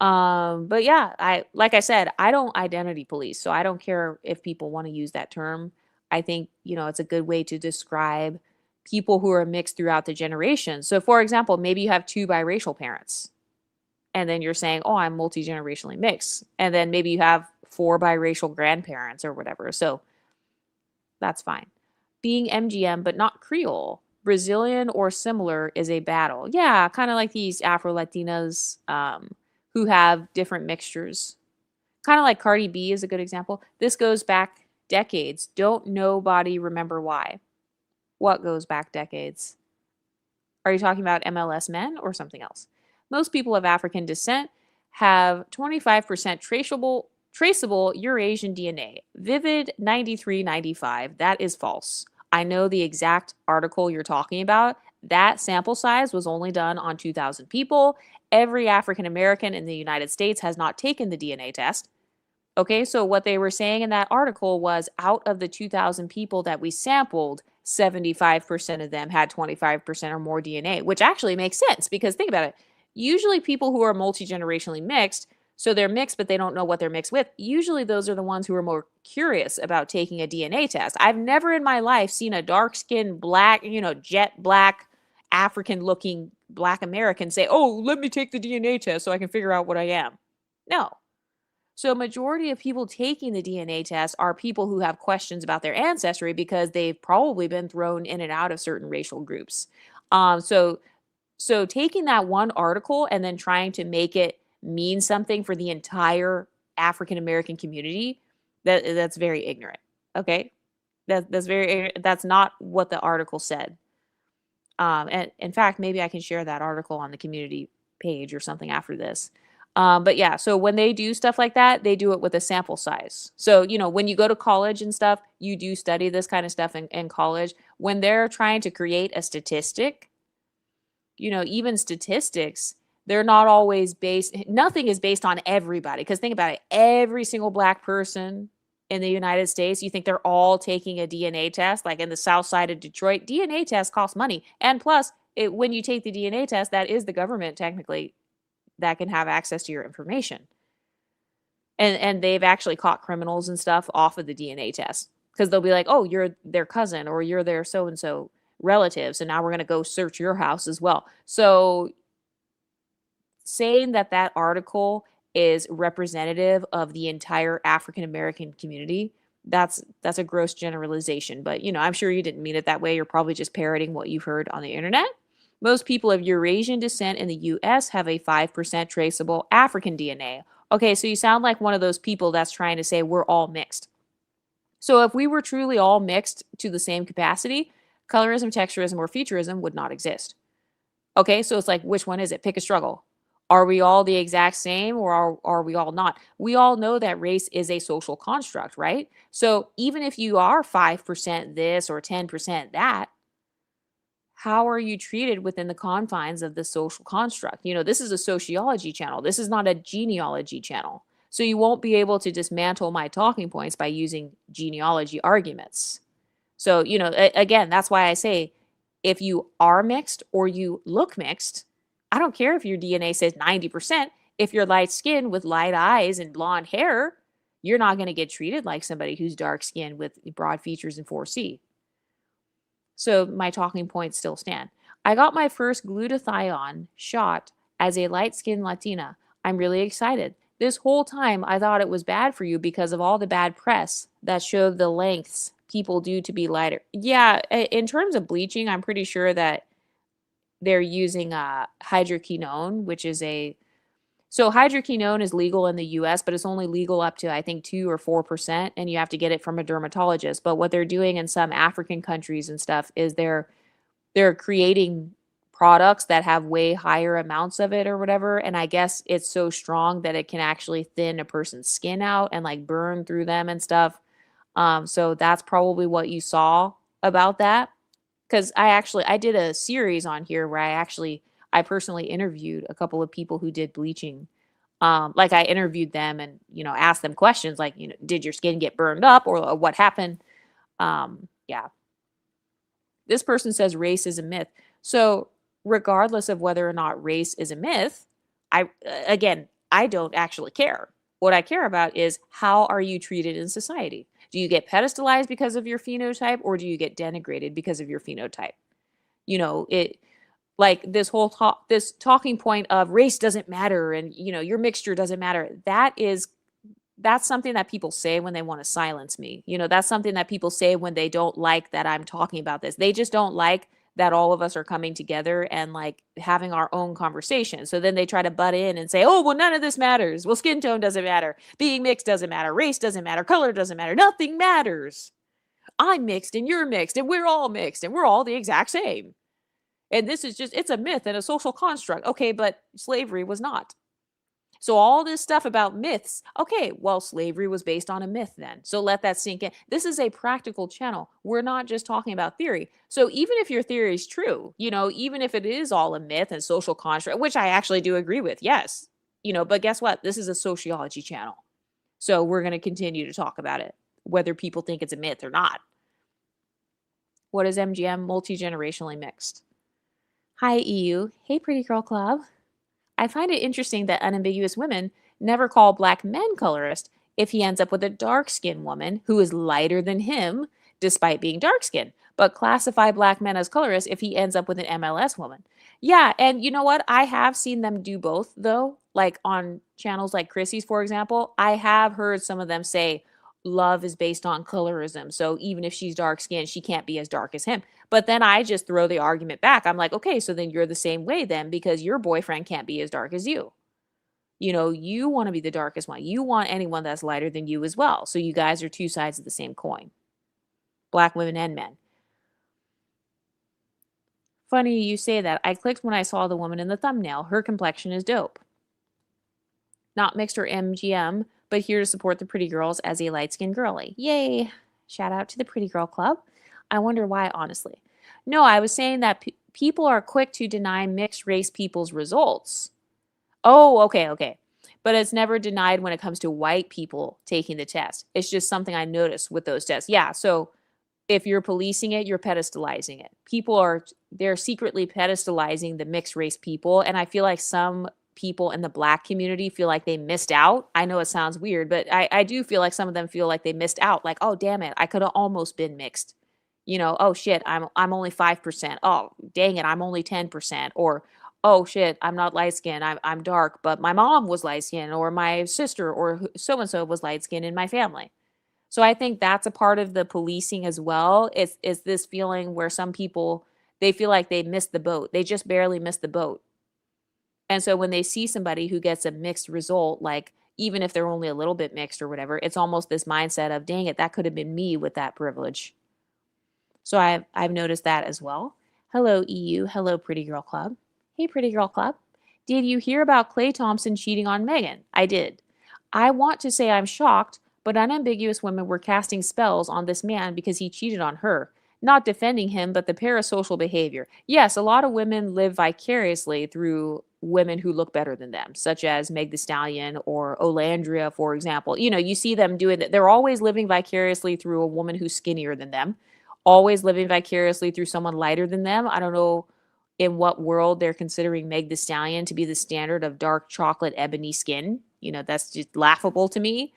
But yeah, like I said, I don't identity police, so I don't care if people want to use that term. I think, it's a good way to describe people who are mixed throughout the generations. So for example, maybe you have 2 biracial parents, and then you're saying, "Oh, I'm multi-generationally mixed." And then maybe you have 4 biracial grandparents or whatever. So that's fine. Being MGM but not Creole, Brazilian or similar is a battle. Yeah, kind of like these Afro-Latinas who have different mixtures. Kind of like Cardi B is a good example. This goes back decades. Don't nobody remember why? What goes back decades? Are you talking about MLS men or something else? Most people of African descent have 25% traceable Eurasian DNA. Vivid 9395. That is false. I know the exact article you're talking about. That sample size was only done on 2,000 people. Every African American in the United States has not taken the DNA test. Okay, so what they were saying in that article was out of the 2,000 people that we sampled, 75% of them had 25% or more DNA, which actually makes sense because think about it. Usually people who are multi-generationally mixed, so they're mixed, but they don't know what they're mixed with. Usually those are the ones who are more curious about taking a DNA test. I've never in my life seen a dark-skinned, black, jet black, African-looking black American say, "Oh, let me take the DNA test so I can figure out what I am." No. So majority of people taking the DNA test are people who have questions about their ancestry because they've probably been thrown in and out of certain racial groups. So taking that one article and then trying to make it mean something for the entire African American community, that's very ignorant. Okay, that's very ignorant. That's not what the article said. And in fact, maybe I can share that article on the community page or something after this. But yeah, so when they do stuff like that, they do it with a sample size. So, when you go to college and stuff, you do study this kind of stuff in college. When they're trying to create a statistic, even statistics, they're not always nothing is based on everybody. Because think about it, every single black person in the United States, you think they're all taking a DNA test, like in the south side of Detroit, DNA tests cost money. And plus, when you take the DNA test, that is the government technically that can have access to your information. And they've actually caught criminals and stuff off of the DNA test because they'll be like, "Oh, you're their cousin or you're their so-and-so relative. So now we're going to go search your house as well." So saying that article is representative of the entire African American community, that's a gross generalization. But, I'm sure you didn't mean it that way. You're probably just parroting what you've heard on the internet. Most people of Eurasian descent in the US have a 5% traceable African DNA. Okay, so you sound like one of those people that's trying to say we're all mixed. So if we were truly all mixed to the same capacity, colorism, texturism, or featureism would not exist. Okay, so it's like, which one is it? Pick a struggle. Are we all the exact same or are we all not? We all know that race is a social construct, right? So even if you are 5% this or 10% that, how are you treated within the confines of the social construct? This is a sociology channel. This is not a genealogy channel. So you won't be able to dismantle my talking points by using genealogy arguments. So, again, that's why I say if you are mixed or you look mixed, I don't care if your DNA says 90%. if you're light skinned with light eyes and blonde hair, you're not going to get treated like somebody who's dark skinned with broad features in 4C. So my talking points still stand. I got my first glutathione shot as a light skinned Latina. I'm really excited. This whole time, I thought it was bad for you because of all the bad press that showed the lengths people do to be lighter. Yeah, in terms of bleaching, I'm pretty sure that they're using hydroquinone, which is so hydroquinone is legal in the US, but it's only legal up to I think 2 or 4%, and you have to get it from a dermatologist. But what they're doing in some African countries and stuff is they're creating products that have way higher amounts of it or whatever, and I guess it's so strong that it can actually thin a person's skin out and like burn through them and stuff. So that's probably what you saw about that. Because I did a series on here where I personally interviewed a couple of people who did bleaching. Like I interviewed them and asked them questions like did your skin get burned up or what happened? Yeah. This person says race is a myth. So regardless of whether or not race is a myth, I don't actually care. What I care about is how are you treated in society? Do you get pedestalized because of your phenotype or do you get denigrated because of your phenotype? It like this whole this talking point of race doesn't matter and your mixture doesn't matter. That's something that people say when they want to silence me. That's something that people say when they don't like that I'm talking about this. They just don't like that all of us are coming together and like having our own conversation. So then they try to butt in and say, oh, well, none of this matters. Well, skin tone doesn't matter. Being mixed doesn't matter. Race doesn't matter. Color doesn't matter. Nothing matters. I'm mixed and you're mixed and we're all mixed and we're all the exact same. And this is it's a myth and a social construct. Okay, but slavery was not. So all this stuff about myths, okay, well, slavery was based on a myth then. So let that sink in. This is a practical channel. We're not just talking about theory. So even if your theory is true, even if it is all a myth and social construct, which I actually do agree with, yes, but guess what? This is a sociology channel. So we're going to continue to talk about it, whether people think it's a myth or not. What is MGM? Multi-generationally mixed. Hi, EU. Hey, Pretty Girl Club. I find it interesting that unambiguous women never call black men colorist if he ends up with a dark-skinned woman who is lighter than him despite being dark-skinned, but classify black men as colorist if he ends up with an MLS woman. Yeah, and you know what? I have seen them do both, though. Like on channels like Chrissy's, for example, I have heard some of them say love is based on colorism. So even if she's dark-skinned, she can't be as dark as him. But then I just throw the argument back. I'm like, okay, so then you're the same way then because your boyfriend can't be as dark as you. You want to be the darkest one. You want anyone that's lighter than you as well. So you guys are two sides of the same coin. Black women and men. Funny you say that. I clicked when I saw the woman in the thumbnail. Her complexion is dope. Not mixed or MGM, but here to support the pretty girls as a light-skinned girly. Yay! Shout out to the Pretty Girl Club. I wonder why, honestly. No, I was saying that people are quick to deny mixed race people's results. Oh, okay. But it's never denied when it comes to white people taking the test. It's just something I noticed with those tests. Yeah, so if you're policing it, you're pedestalizing it. They're secretly pedestalizing the mixed race people, and I feel like some people in the black community feel like they missed out. I know it sounds weird, but I do feel like some of them feel like they missed out. Like, oh, damn it, I could have almost been mixed. Oh shit, I'm only 5%. Oh, dang it, I'm only 10%. Or, oh shit, I'm not light skinned. I'm dark, but my mom was light skinned, or my sister, or so and so was light skinned in my family. So I think that's a part of the policing as well. Is this feeling where some people they feel like they missed the boat. They just barely missed the boat. And so when they see somebody who gets a mixed result, like even if they're only a little bit mixed or whatever, it's almost this mindset of, dang it, that could have been me with that privilege. So I've noticed that as well. Hello, EU. Hello, Pretty Girl Club. Hey, Pretty Girl Club. Did you hear about Klay Thompson cheating on Megan? I did. I want to say I'm shocked, but unambiguous women were casting spells on this man because he cheated on her. Not defending him, but the parasocial behavior. Yes, a lot of women live vicariously through women who look better than them, such as Meg the Stallion or Olandria, for example. You see them doing that. They're always living vicariously through a woman who's skinnier than them, always living vicariously through someone lighter than them. I don't know in what world they're considering Meg the Stallion to be the standard of dark chocolate ebony skin. That's just laughable to me.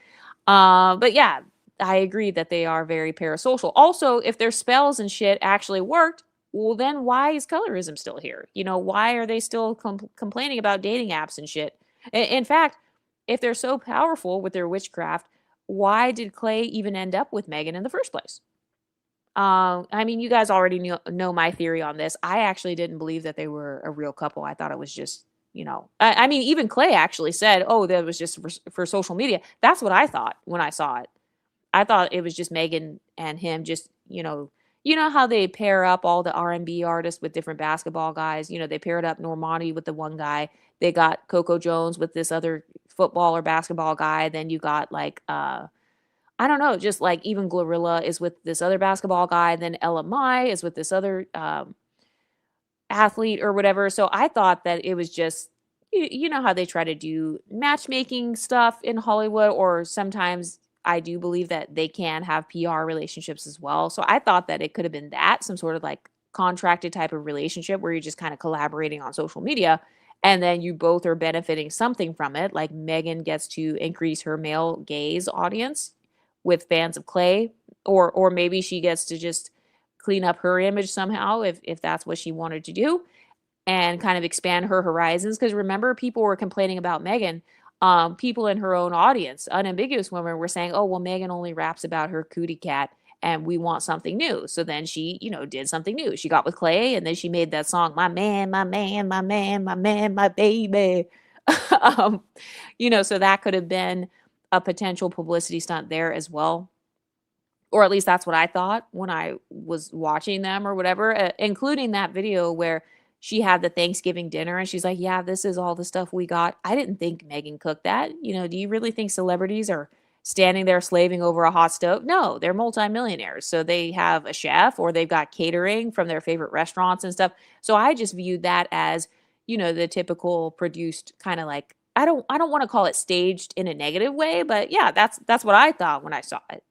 But yeah, I agree that they are very parasocial. Also, if their spells and shit actually worked, well, then why is colorism still here? Why are they still complaining about dating apps and shit? In fact, if they're so powerful with their witchcraft, why did Clay even end up with Megan in the first place? I mean, you guys already know my theory on this. I actually didn't believe that they were a real couple. I thought it was just, I mean, even Clay actually said, oh, that was just for social media. That's what I thought when I saw it. I thought it was just Megan and him just, how they pair up all the R&B artists with different basketball guys. They paired up Normani with the one guy. They got Coco Jones with this other football or basketball guy. Then you got like I don't know, just like even Glorilla is with this other basketball guy, then Ella Mai is with this other athlete or whatever. So I thought that it was just, you know how they try to do matchmaking stuff in Hollywood, or sometimes I do believe that they can have PR relationships as well. So I thought that it could have been that, some sort of like contracted type of relationship where you're just kind of collaborating on social media. And then you both are benefiting something from it. Like Megan gets to increase her male gaze audience with fans of Clay, or maybe she gets to just clean up her image somehow if that's what she wanted to do, and kind of expand her horizons. Because remember, people were complaining about Megan. People in her own audience, unambiguous women, were saying, "Oh, well, Megan only raps about her cootie cat, and we want something new." So then she, did something new. She got with Clay, and then she made that song, "My man, my man, my man, my man, my baby." um, so that could have been a potential publicity stunt there as well. Or at least that's what I thought when I was watching them or whatever, including that video where she had the Thanksgiving dinner and she's like, "Yeah, this is all the stuff we got." I didn't think Megan cooked that. Do you really think celebrities are standing there slaving over a hot stove? No, they're multimillionaires. So they have a chef or they've got catering from their favorite restaurants and stuff. So I just viewed that as, the typical produced kind of like, I don't want to call it staged in a negative way, but yeah, that's what I thought when I saw it.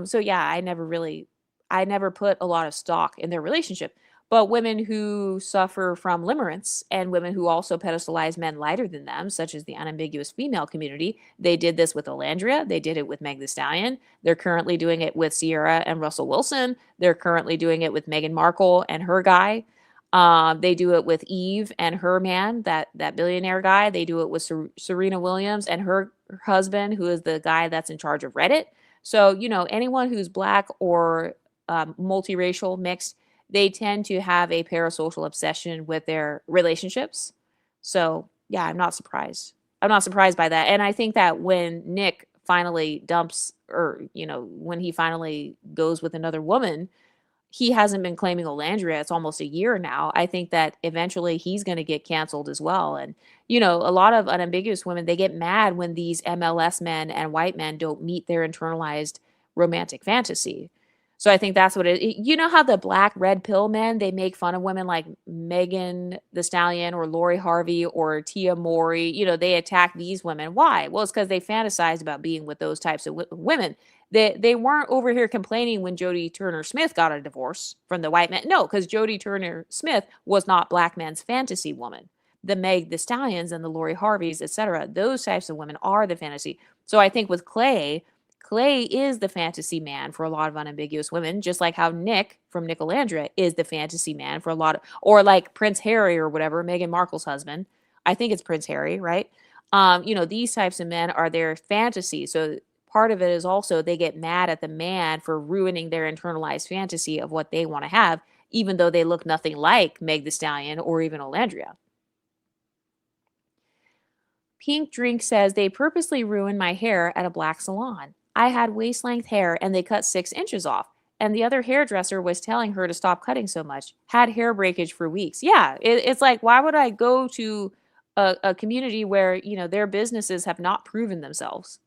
So yeah, I never put a lot of stock in their relationship. But women who suffer from limerence and women who also pedestalize men lighter than them, such as the unambiguous female community, they did this with Olandria. They did it with Meg the Stallion. They're currently doing it with Sierra and Russell Wilson. They're currently doing it with Meghan Markle and her guy. They do it with Eve and her man, that billionaire guy. They do it with Serena Williams and her husband, who is the guy that's in charge of Reddit. So, anyone who's black or multiracial, mixed, they tend to have a parasocial obsession with their relationships. So, yeah, I'm not surprised. I'm not surprised by that. And I think that when Nic finally dumps, or, when he finally goes with another woman, he hasn't been claiming Olandria. It's almost a year now. I think that eventually he's going to get canceled as well. And, a lot of unambiguous women, they get mad when these MLS men and white men don't meet their internalized romantic fantasy. So I think that's what you know how the black red pill men, they make fun of women like Megan the Stallion or Lori Harvey or Tia Mowry. They attack these women. Why? Well, it's because they fantasize about being with those types of women. They weren't over here complaining when Jodie Turner Smith got a divorce from the white man. No, because Jodie Turner Smith was not black men's fantasy woman. The Meg the Stallions and the Lori Harveys, etc., those types of women are the fantasy. So I think with Clay is the fantasy man for a lot of unambiguous women, just like how Nic from Nic Olandria is the fantasy man for a lot of, or like Prince Harry or whatever, Meghan Markle's husband. I think it's Prince Harry, right? These types of men are their fantasy. So part of it is also they get mad at the man for ruining their internalized fantasy of what they want to have, even though they look nothing like Meg the Stallion or even Olandria. Pink Drink says they purposely ruined my hair at a black salon. I had waist length hair and they cut 6 inches off. And the other hairdresser was telling her to stop cutting so much. Had hair breakage for weeks. Yeah, it's like, why would I go to a community where, their businesses have not proven themselves?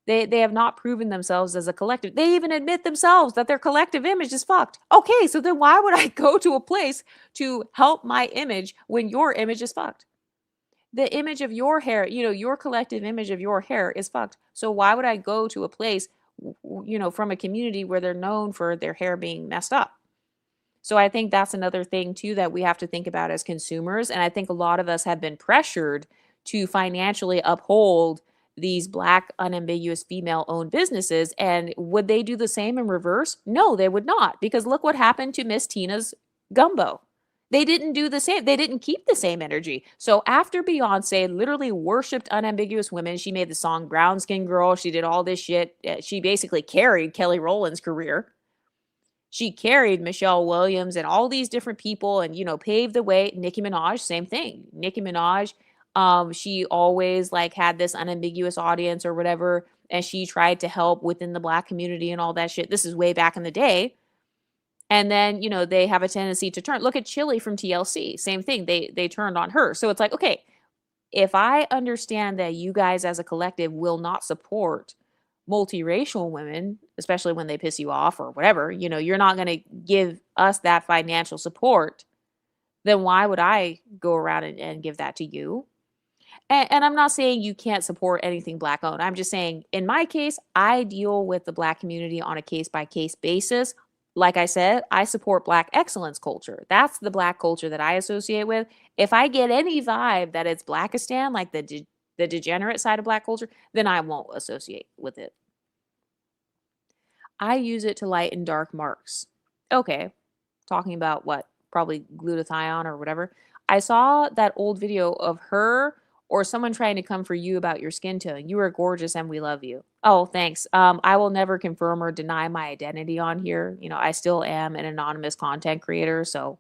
They have not proven themselves as a collective. They even admit themselves that their collective image is fucked. Okay, so then why would I go to a place to help my image when your image is fucked? The image of your hair, your collective image of your hair is fucked. So why would I go to a place, from a community where they're known for their hair being messed up? So I think that's another thing too that we have to think about as consumers. And I think a lot of us have been pressured to financially uphold these Black, unambiguous, female owned businesses. And would they do the same in reverse? No, they would not. Because look what happened to Miss Tina's gumbo. They didn't do the same. They didn't keep the same energy. So after Beyonce literally worshiped unambiguous women, she made the song Brown Skin Girl. She did all this shit. She basically carried Kelly Rowland's career. She carried Michelle Williams and all these different people and, paved the way. Nicki Minaj, same thing. Nicki Minaj, she always like had this unambiguous audience or whatever. And she tried to help within the Black community and all that shit. This is way back in the day. And then, they have a tendency to turn. Look at Chili from TLC. Same thing. They turned on her. So it's like, okay, if I understand that you guys as a collective will not support multiracial women, especially when they piss you off or whatever, you're not going to give us that financial support, then why would I go around and give that to you? And I'm not saying you can't support anything Black owned. I'm just saying, in my case, I deal with the Black community on a case by case basis. Like I said, I support Black excellence culture. That's the Black culture that I associate with. If I get any vibe that it's Blackistan, like the degenerate side of Black culture, then I won't associate with it. I use it to lighten dark marks. Okay, talking about what? Probably glutathione or whatever. I saw that old video of her or someone trying to come for you about your skin tone. You are gorgeous and we love you. Oh, thanks. I will never confirm or deny my identity on here. I still am an anonymous content creator, so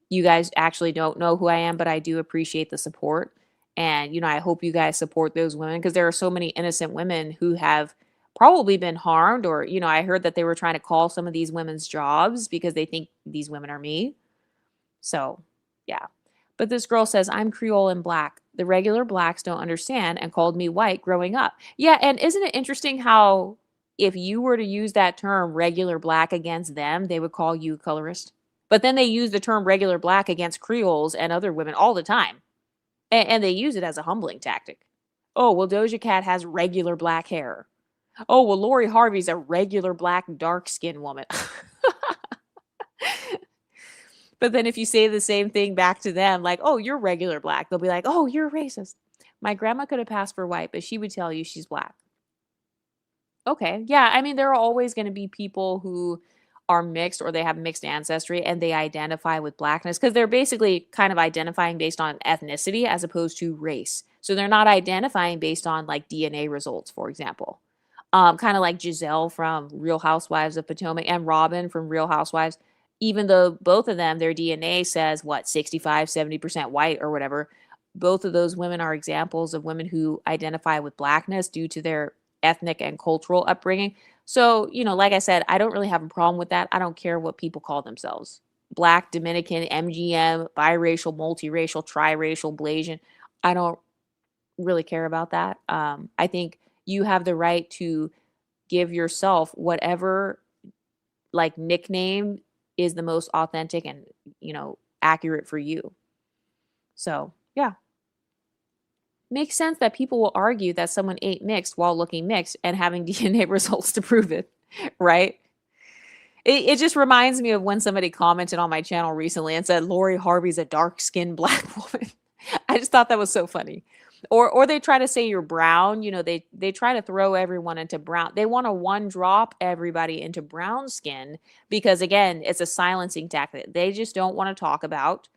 you guys actually don't know who I am, but I do appreciate the support. And, I hope you guys support those women because there are so many innocent women who have probably been harmed or, I heard that they were trying to call some of these women's jobs because they think these women are me. So, yeah. But this girl says, I'm Creole and Black. The regular Blacks don't understand and called me white growing up. Yeah, and isn't it interesting how if you were to use that term regular Black against them, they would call you colorist? But then they use the term regular Black against Creoles and other women all the time. And they use it as a humbling tactic. Oh, well, Doja Cat has regular Black hair. Oh, well, Lori Harvey's a regular Black dark-skinned woman. But then if you say the same thing back to them, like, oh, you're regular Black, they'll be like, oh, you're racist. My grandma could have passed for white, but she would tell you she's Black. Okay. Yeah. I mean, there are always going to be people who are mixed or they have mixed ancestry and they identify with Blackness because they're basically kind of identifying based on ethnicity as opposed to race. So they're not identifying based on like DNA results, for example. Kind of like Giselle from Real Housewives of Potomac and Robin from Real Housewives. Even though both of them, their DNA says what, 65, 70% white or whatever, both of those women are examples of women who identify with Blackness due to their ethnic and cultural upbringing. So, like I said, I don't really have a problem with that. I don't care what people call themselves. Black, Dominican, MGM, biracial, multiracial, triracial, Blasian. I don't really care about that. I think you have the right to give yourself whatever like nickname is the most authentic and, accurate for you. So, yeah. Makes sense that people will argue that someone ate mixed while looking mixed and having DNA results to prove it, right? It just reminds me of when somebody commented on my channel recently and said Lori Harvey's a dark-skinned Black woman. I just thought that was so funny. Or they try to say you're brown, they try to throw everyone into brown. They want to one drop everybody into brown skin because again, it's a silencing tactic. They just don't want to talk about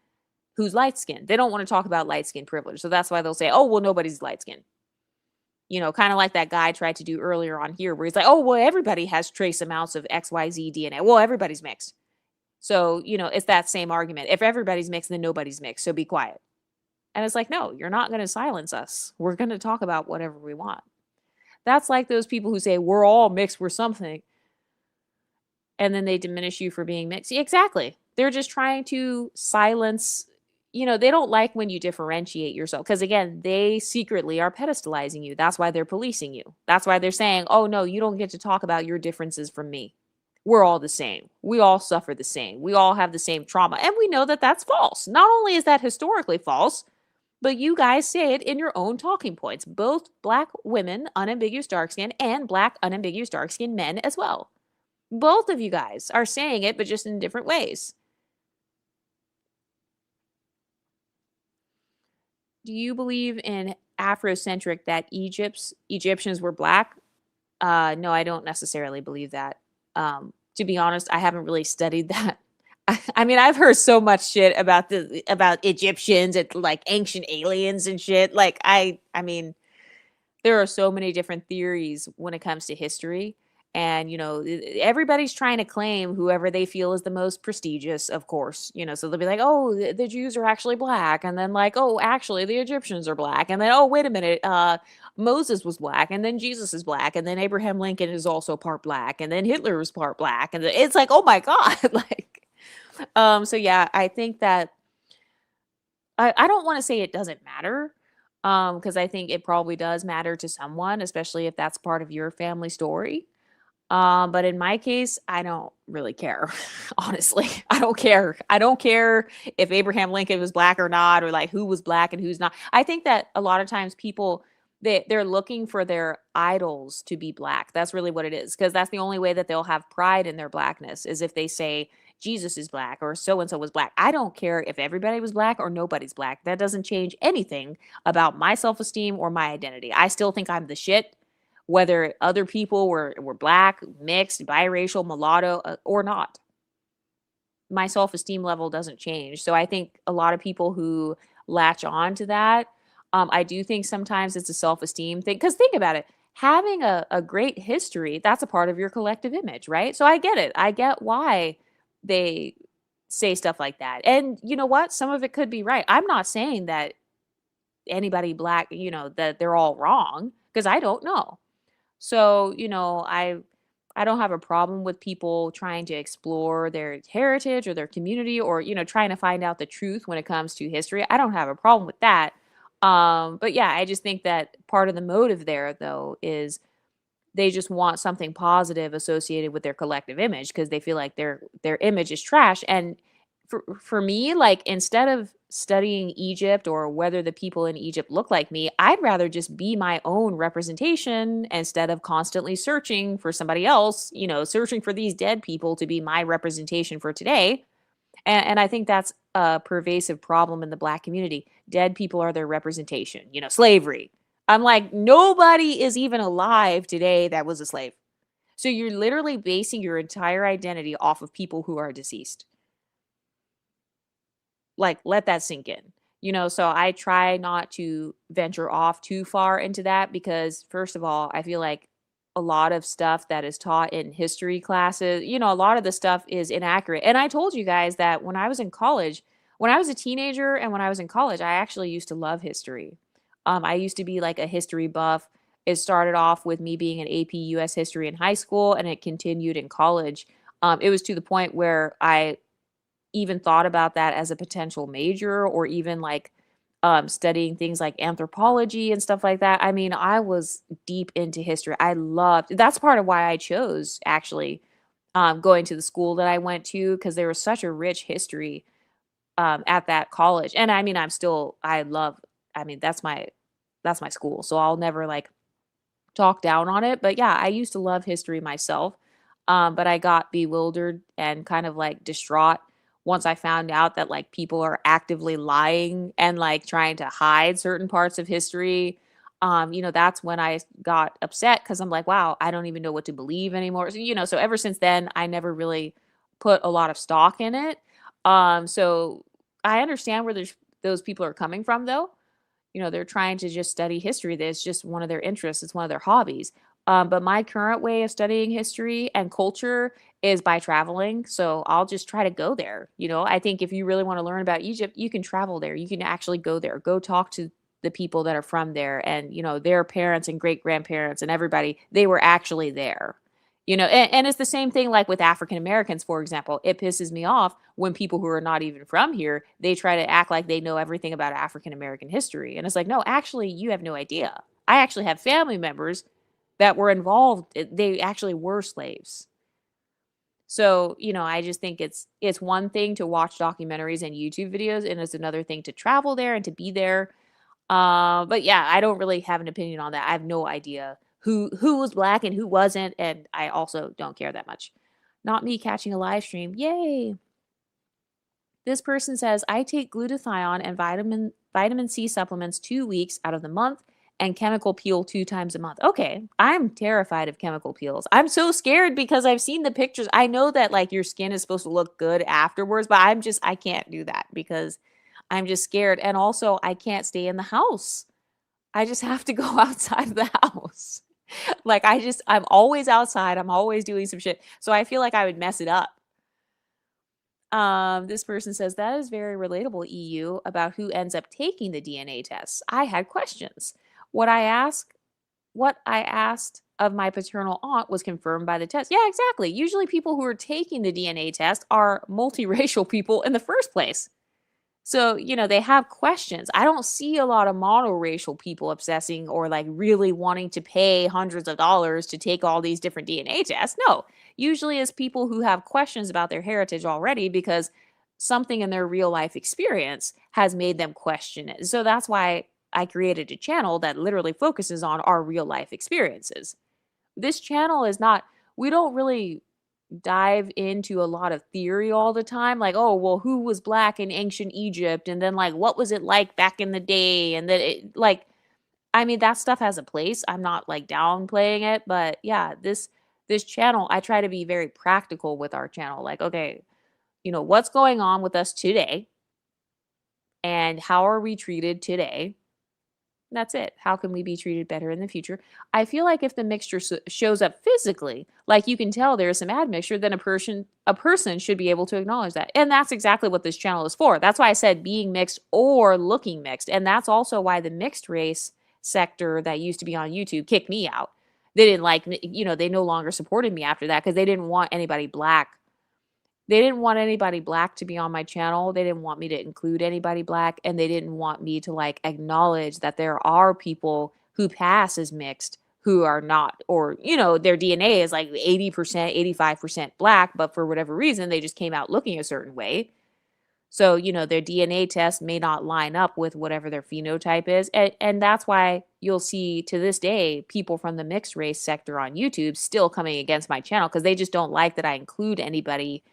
who's light skinned. They don't want to talk about light skin privilege. So that's why they'll say, oh, well, nobody's light skinned. Kind of like that guy tried to do earlier on here where he's like, oh, well, everybody has trace amounts of XYZ DNA. Well, everybody's mixed. So, it's that same argument. If everybody's mixed, then nobody's mixed. So be quiet. And it's like, no, you're not going to silence us. We're going to talk about whatever we want. That's like those people who say, we're all mixed, we're something. And then they diminish you for being mixed. Exactly. They're just trying to silence, they don't like when you differentiate yourself. Because again, they secretly are pedestalizing you. That's why they're policing you. That's why they're saying, oh, no, you don't get to talk about your differences from me. We're all the same. We all suffer the same. We all have the same trauma. And we know that that's false. Not only is that historically false, but you guys say it in your own talking points. Both Black women, unambiguous dark skin, and Black unambiguous dark skin men as well. Both of you guys are saying it, but just in different ways. Do you believe in Afrocentric that Egyptians were black? No, I don't necessarily believe that. To be honest, I haven't really studied that. I mean, I've heard so much shit about Egyptians and like ancient aliens and shit. Like I mean, there are so many different theories when it comes to history. And, everybody's trying to claim whoever they feel is the most prestigious, of course. So they'll be like, oh, the Jews are actually black. And then, like, oh, actually, the Egyptians are black. And then, oh, wait a minute, Moses was black. And then Jesus is black. And then Abraham Lincoln is also part black. And then Hitler was part black. And it's like, oh my God. Like, so yeah, I think that I don't want to say it doesn't matter, because I think it probably does matter to someone, especially if that's part of your family story. But in my case, I don't really care. Honestly, I don't care. I don't care if Abraham Lincoln was black or not, or like who was black and who's not. I think that a lot of times people they're looking for their idols to be black. That's really what it is, because that's the only way that they'll have pride in their blackness is if they say Jesus is black or so and so was black. I don't care if everybody was black or nobody's black. That doesn't change anything about my self-esteem or my identity. I still think I'm the shit, whether other people were black, mixed, biracial, mulatto, or not. My self-esteem level doesn't change. So I think a lot of people who latch on to that, I do think sometimes it's a self-esteem thing. Because think about it, having a great history, that's a part of your collective image, right? So I get it. I get why they say stuff like that. And you know what? Some of it could be right. I'm not saying that anybody black, that they're all wrong, because I don't know. So, I don't have a problem with people trying to explore their heritage or their community, or, trying to find out the truth when it comes to history. I don't have a problem with that. But yeah, I just think that part of the motive there though is they just want something positive associated with their collective image, because they feel like their image is trash. And for me, like, instead of studying Egypt or whether the people in Egypt look like me, I'd rather just be my own representation instead of constantly searching for somebody else, searching for these dead people to be my representation for today. And I think that's a pervasive problem in the black community. Dead people are their representation, slavery. I'm like, nobody is even alive today that was a slave. So you're literally basing your entire identity off of people who are deceased. Like, let that sink in. So I try not to venture off too far into that, because first of all, I feel like a lot of stuff that is taught in history classes, a lot of the stuff is inaccurate. And I told you guys that when I was in college, when I was a teenager and when I was in college, I actually used to love history. I used to be like a history buff. It started off with me being an AP US history in high school, and it continued in college. It was to the point where I even thought about that as a potential major, or even like studying things like anthropology and stuff like that. I mean, I was deep into history. I loved that's part of why I chose actually going to the school that I went to, because there was such a rich history at that college. And I mean, I love, I mean, that's my school. So I'll never like talk down on it. But yeah, I used to love history myself. But I got bewildered and kind of like distraught once I found out that like people are actively lying and like trying to hide certain parts of history. That's when I got upset, because I'm like, wow, I don't even know what to believe anymore. So ever since then, I never really put a lot of stock in it. So I understand where those people are coming from, though. They're trying to just study history. That's just one of their interests. It's one of their hobbies. But my current way of studying history and culture is by traveling. So I'll just try to go there. I think if you really want to learn about Egypt, you can travel there. You can actually go there, go talk to the people that are from there, and, their parents and great grandparents and everybody, they were actually there. And it's the same thing like with African Americans, for example. It pisses me off when people who are not even from here, they try to act like they know everything about African American history. And it's like, no, actually, you have no idea. I actually have family members that were involved. They actually were slaves. So, I just think it's one thing to watch documentaries and YouTube videos, and it's another thing to travel there and to be there. But yeah, I don't really have an opinion on that. I have no idea who was black and who wasn't, and I also don't care that much. Not me catching a live stream. Yay. This person says, I take glutathione and vitamin C supplements 2 weeks out of the month, and chemical peel 2 times a month. Okay, I'm terrified of chemical peels. I'm so scared because I've seen the pictures. I know that like your skin is supposed to look good afterwards, but I can't do that because I'm just scared. And also, I can't stay in the house. I just have to go outside of the house. Like I'm always outside. I'm always doing some shit. So I feel like I would mess it up. This person says that is very relatable, EU, about who ends up taking the DNA tests. I had questions. What I asked, what I asked of my paternal aunt was confirmed by the test. Yeah, exactly. Usually people who are taking the DNA test are multiracial people in the first place. So, they have questions. I don't see a lot of monoracial people obsessing or like really wanting to pay hundreds of dollars to take all these different DNA tests. No, usually it's people who have questions about their heritage already because something in their real life experience has made them question it. So that's why I created a channel that literally focuses on our real life experiences. This channel is not, we don't really dive into a lot of theory all the time, like, oh well, who was black in ancient Egypt, and then like what was it like back in the day, and then like, I mean, that stuff has a place. I'm not like downplaying it, but yeah, this channel, I try to be very practical with our channel, like, okay, what's going on with us today, and how are we treated today. That's it. How can we be treated better in the future? I feel like if the mixture shows up physically, like you can tell there's some admixture, then a person should be able to acknowledge that. And that's exactly what this channel is for. That's why I said being mixed or looking mixed. And that's also why the mixed race sector that used to be on YouTube kicked me out. They didn't like me, they no longer supported me after that because they didn't want anybody black. They didn't want anybody black to be on my channel. They didn't want me to include anybody black, and they didn't want me to like acknowledge that there are people who pass as mixed who are not, or their DNA is like 80%, 85% black, but for whatever reason they just came out looking a certain way. So, their DNA test may not line up with whatever their phenotype is. And that's why you'll see to this day people from the mixed race sector on YouTube still coming against my channel because they just don't like that I include anybody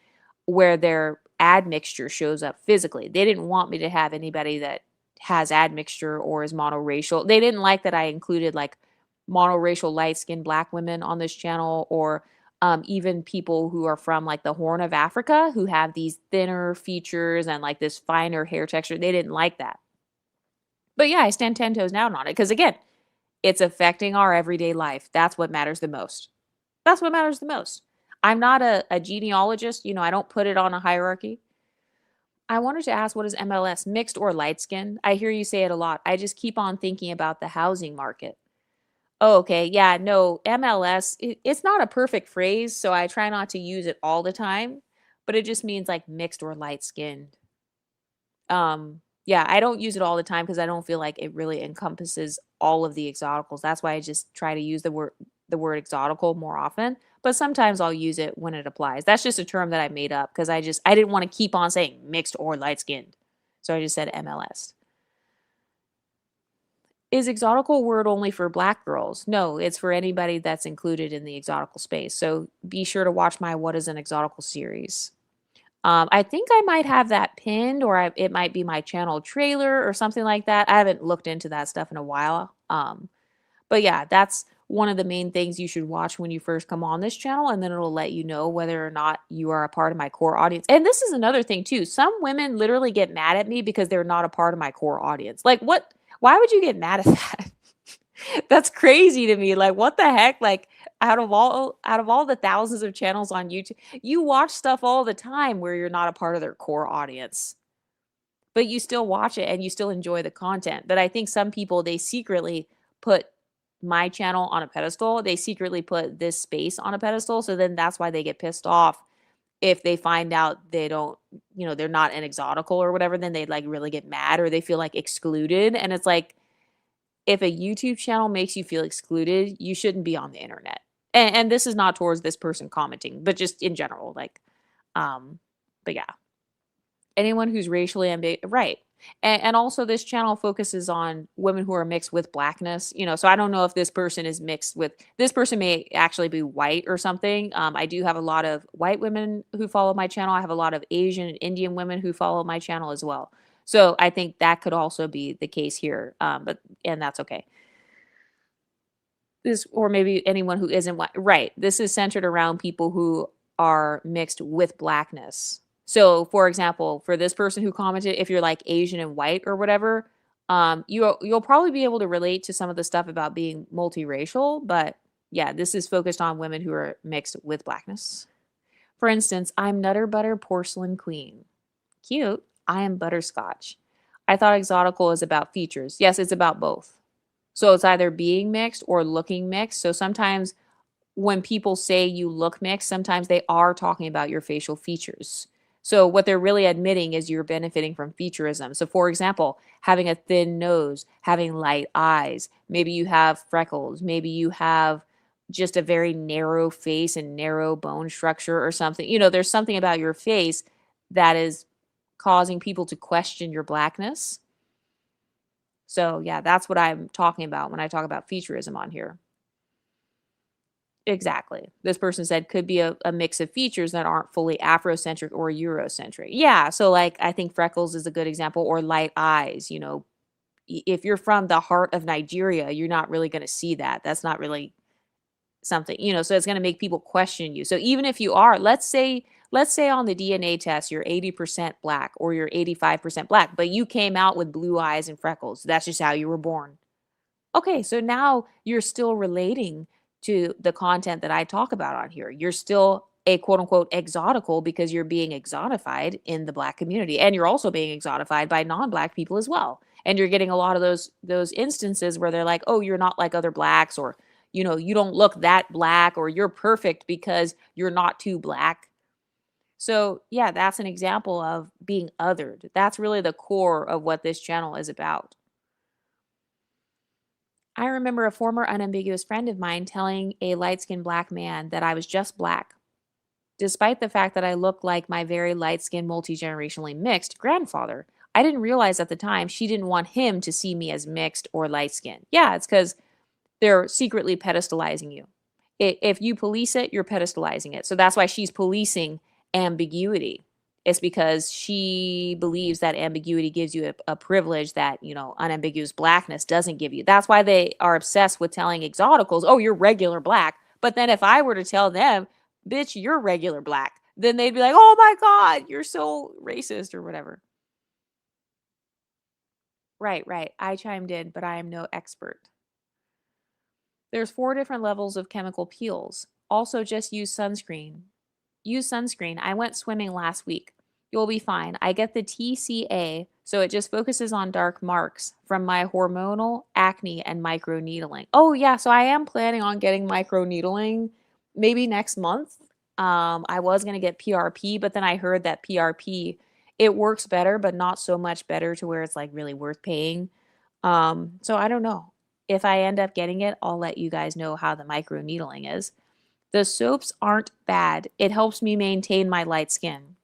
where their admixture shows up physically. They didn't want me to have anybody that has admixture or is monoracial. They didn't like that I included like monoracial light-skinned black women on this channel, or even people who are from like the Horn of Africa who have these thinner features and like this finer hair texture. They didn't like that. But yeah, I stand 10 toes down on it because again, it's affecting our everyday life. That's what matters the most. That's what matters the most. I'm not a genealogist. I don't put it on a hierarchy. I wanted to ask, what is MLS, mixed or light skin? I hear you say it a lot. I just keep on thinking about the housing market. Oh, okay. Yeah, no, MLS, it's not a perfect phrase, so I try not to use it all the time, but it just means like mixed or light skinned. Yeah, I don't use it all the time because I don't feel like it really encompasses all of the exoticals. That's why I just try to use the word exotical more often, but sometimes I'll use it when it applies. That's just a term that I made up because I didn't want to keep on saying mixed or light skinned. So I just said MLS. Is exotical word only for black girls? No, it's for anybody that's included in the exotical space. So be sure to watch my What is an Exotical series. I think I might have that pinned, or it might be my channel trailer or something like that. I haven't looked into that stuff in a while. But yeah, that's one of the main things you should watch when you first come on this channel, and then it'll let you know whether or not you are a part of my core audience. And this is another thing too. Some women literally get mad at me because they're not a part of my core audience. Like, what? Why would you get mad at that? That's crazy to me. Like, what the heck? Like, out of all the thousands of channels on YouTube, you watch stuff all the time where you're not a part of their core audience, but you still watch it and you still enjoy the content. But I think some people, they secretly put my channel on a pedestal. They secretly put this space on a pedestal. So then that's why they get pissed off if they find out they don't, they're not an exotical or whatever, then they like really get mad or they feel like excluded. And it's like, if a YouTube channel makes you feel excluded, you shouldn't be on the internet. And this is not towards this person commenting, but just in general, like, but yeah, anyone who's racially right. And also this channel focuses on women who are mixed with blackness, so I don't know if this person is mixed with, this person may actually be white or something. I do have a lot of white women who follow my channel. I have a lot of Asian and Indian women who follow my channel as well. So I think that could also be the case here, and that's okay. This or maybe anyone who isn't white. Right. This is centered around people who are mixed with blackness. So, for example, for this person who commented, if you're like Asian and white or whatever, you'll probably be able to relate to some of the stuff about being multiracial. But yeah, this is focused on women who are mixed with blackness. For instance, I'm Nutter Butter Porcelain Queen. Cute. I am butterscotch. I thought exotical is about features. Yes, it's about both. So it's either being mixed or looking mixed. So sometimes when people say you look mixed, sometimes they are talking about your facial features. So what they're really admitting is you're benefiting from featureism. So for example, having a thin nose, having light eyes, maybe you have freckles, maybe you have just a very narrow face and narrow bone structure or something. There's something about your face that is causing people to question your blackness. So yeah, that's what I'm talking about when I talk about featureism on here. Exactly. This person said could be a mix of features that aren't fully Afrocentric or Eurocentric. Yeah. So like I think freckles is a good example, or light eyes. If you're from the heart of Nigeria, you're not really going to see that. That's not really something, so it's going to make people question you. So even if you are, let's say on the DNA test you're 80% black or you're 85% black, but you came out with blue eyes and freckles. That's just how you were born. Okay, so now you're still relating to the content that I talk about on here. You're still a quote unquote exotical because you're being exotified in the black community, and you're also being exotified by non-black people as well. And you're getting a lot of those instances where they're like, "Oh, you're not like other blacks," or you don't look that black, or you're perfect because you're not too black. So, yeah, that's an example of being othered. That's really the core of what this channel is about. I remember a former unambiguous friend of mine telling a light skinned black man that I was just black, despite the fact that I looked like my very light skinned, multi generationally mixed grandfather. I didn't realize at the time she didn't want him to see me as mixed or light skinned. Yeah, it's because they're secretly pedestalizing you. If you police it, you're pedestalizing it. So that's why she's policing ambiguity. It's because she believes that ambiguity gives you a privilege that, unambiguous blackness doesn't give you. That's why they are obsessed with telling exoticals, oh, you're regular black. But then if I were to tell them, bitch, you're regular black, then they'd be like, oh my God, you're so racist or whatever. Right, right. I chimed in, but I am no expert. There's 4 different levels of chemical peels. Also, just use sunscreen. Use sunscreen. I went swimming last week. You'll be fine. I get the TCA, so it just focuses on dark marks from my hormonal acne and microneedling. Oh, yeah, so I am planning on getting microneedling maybe next month. I was going to get PRP, but then I heard that PRP, it works better, but not so much better to where it's like really worth paying. So I don't know. If I end up getting it, I'll let you guys know how the microneedling is. The soaps aren't bad. It helps me maintain my light skin.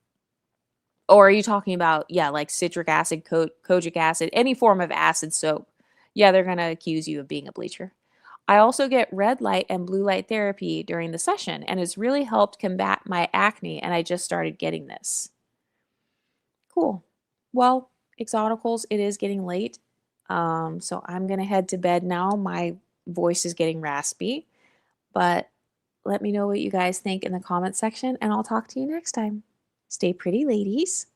Or are you talking about, yeah, like citric acid, kojic acid, any form of acid soap? Yeah, they're going to accuse you of being a bleacher. I also get red light and blue light therapy during the session, and it's really helped combat my acne, and I just started getting this. Cool. Well, exoticals, it is getting late. So I'm going to head to bed now. My voice is getting raspy, but let me know what you guys think in the comment section, and I'll talk to you next time. Stay pretty, ladies.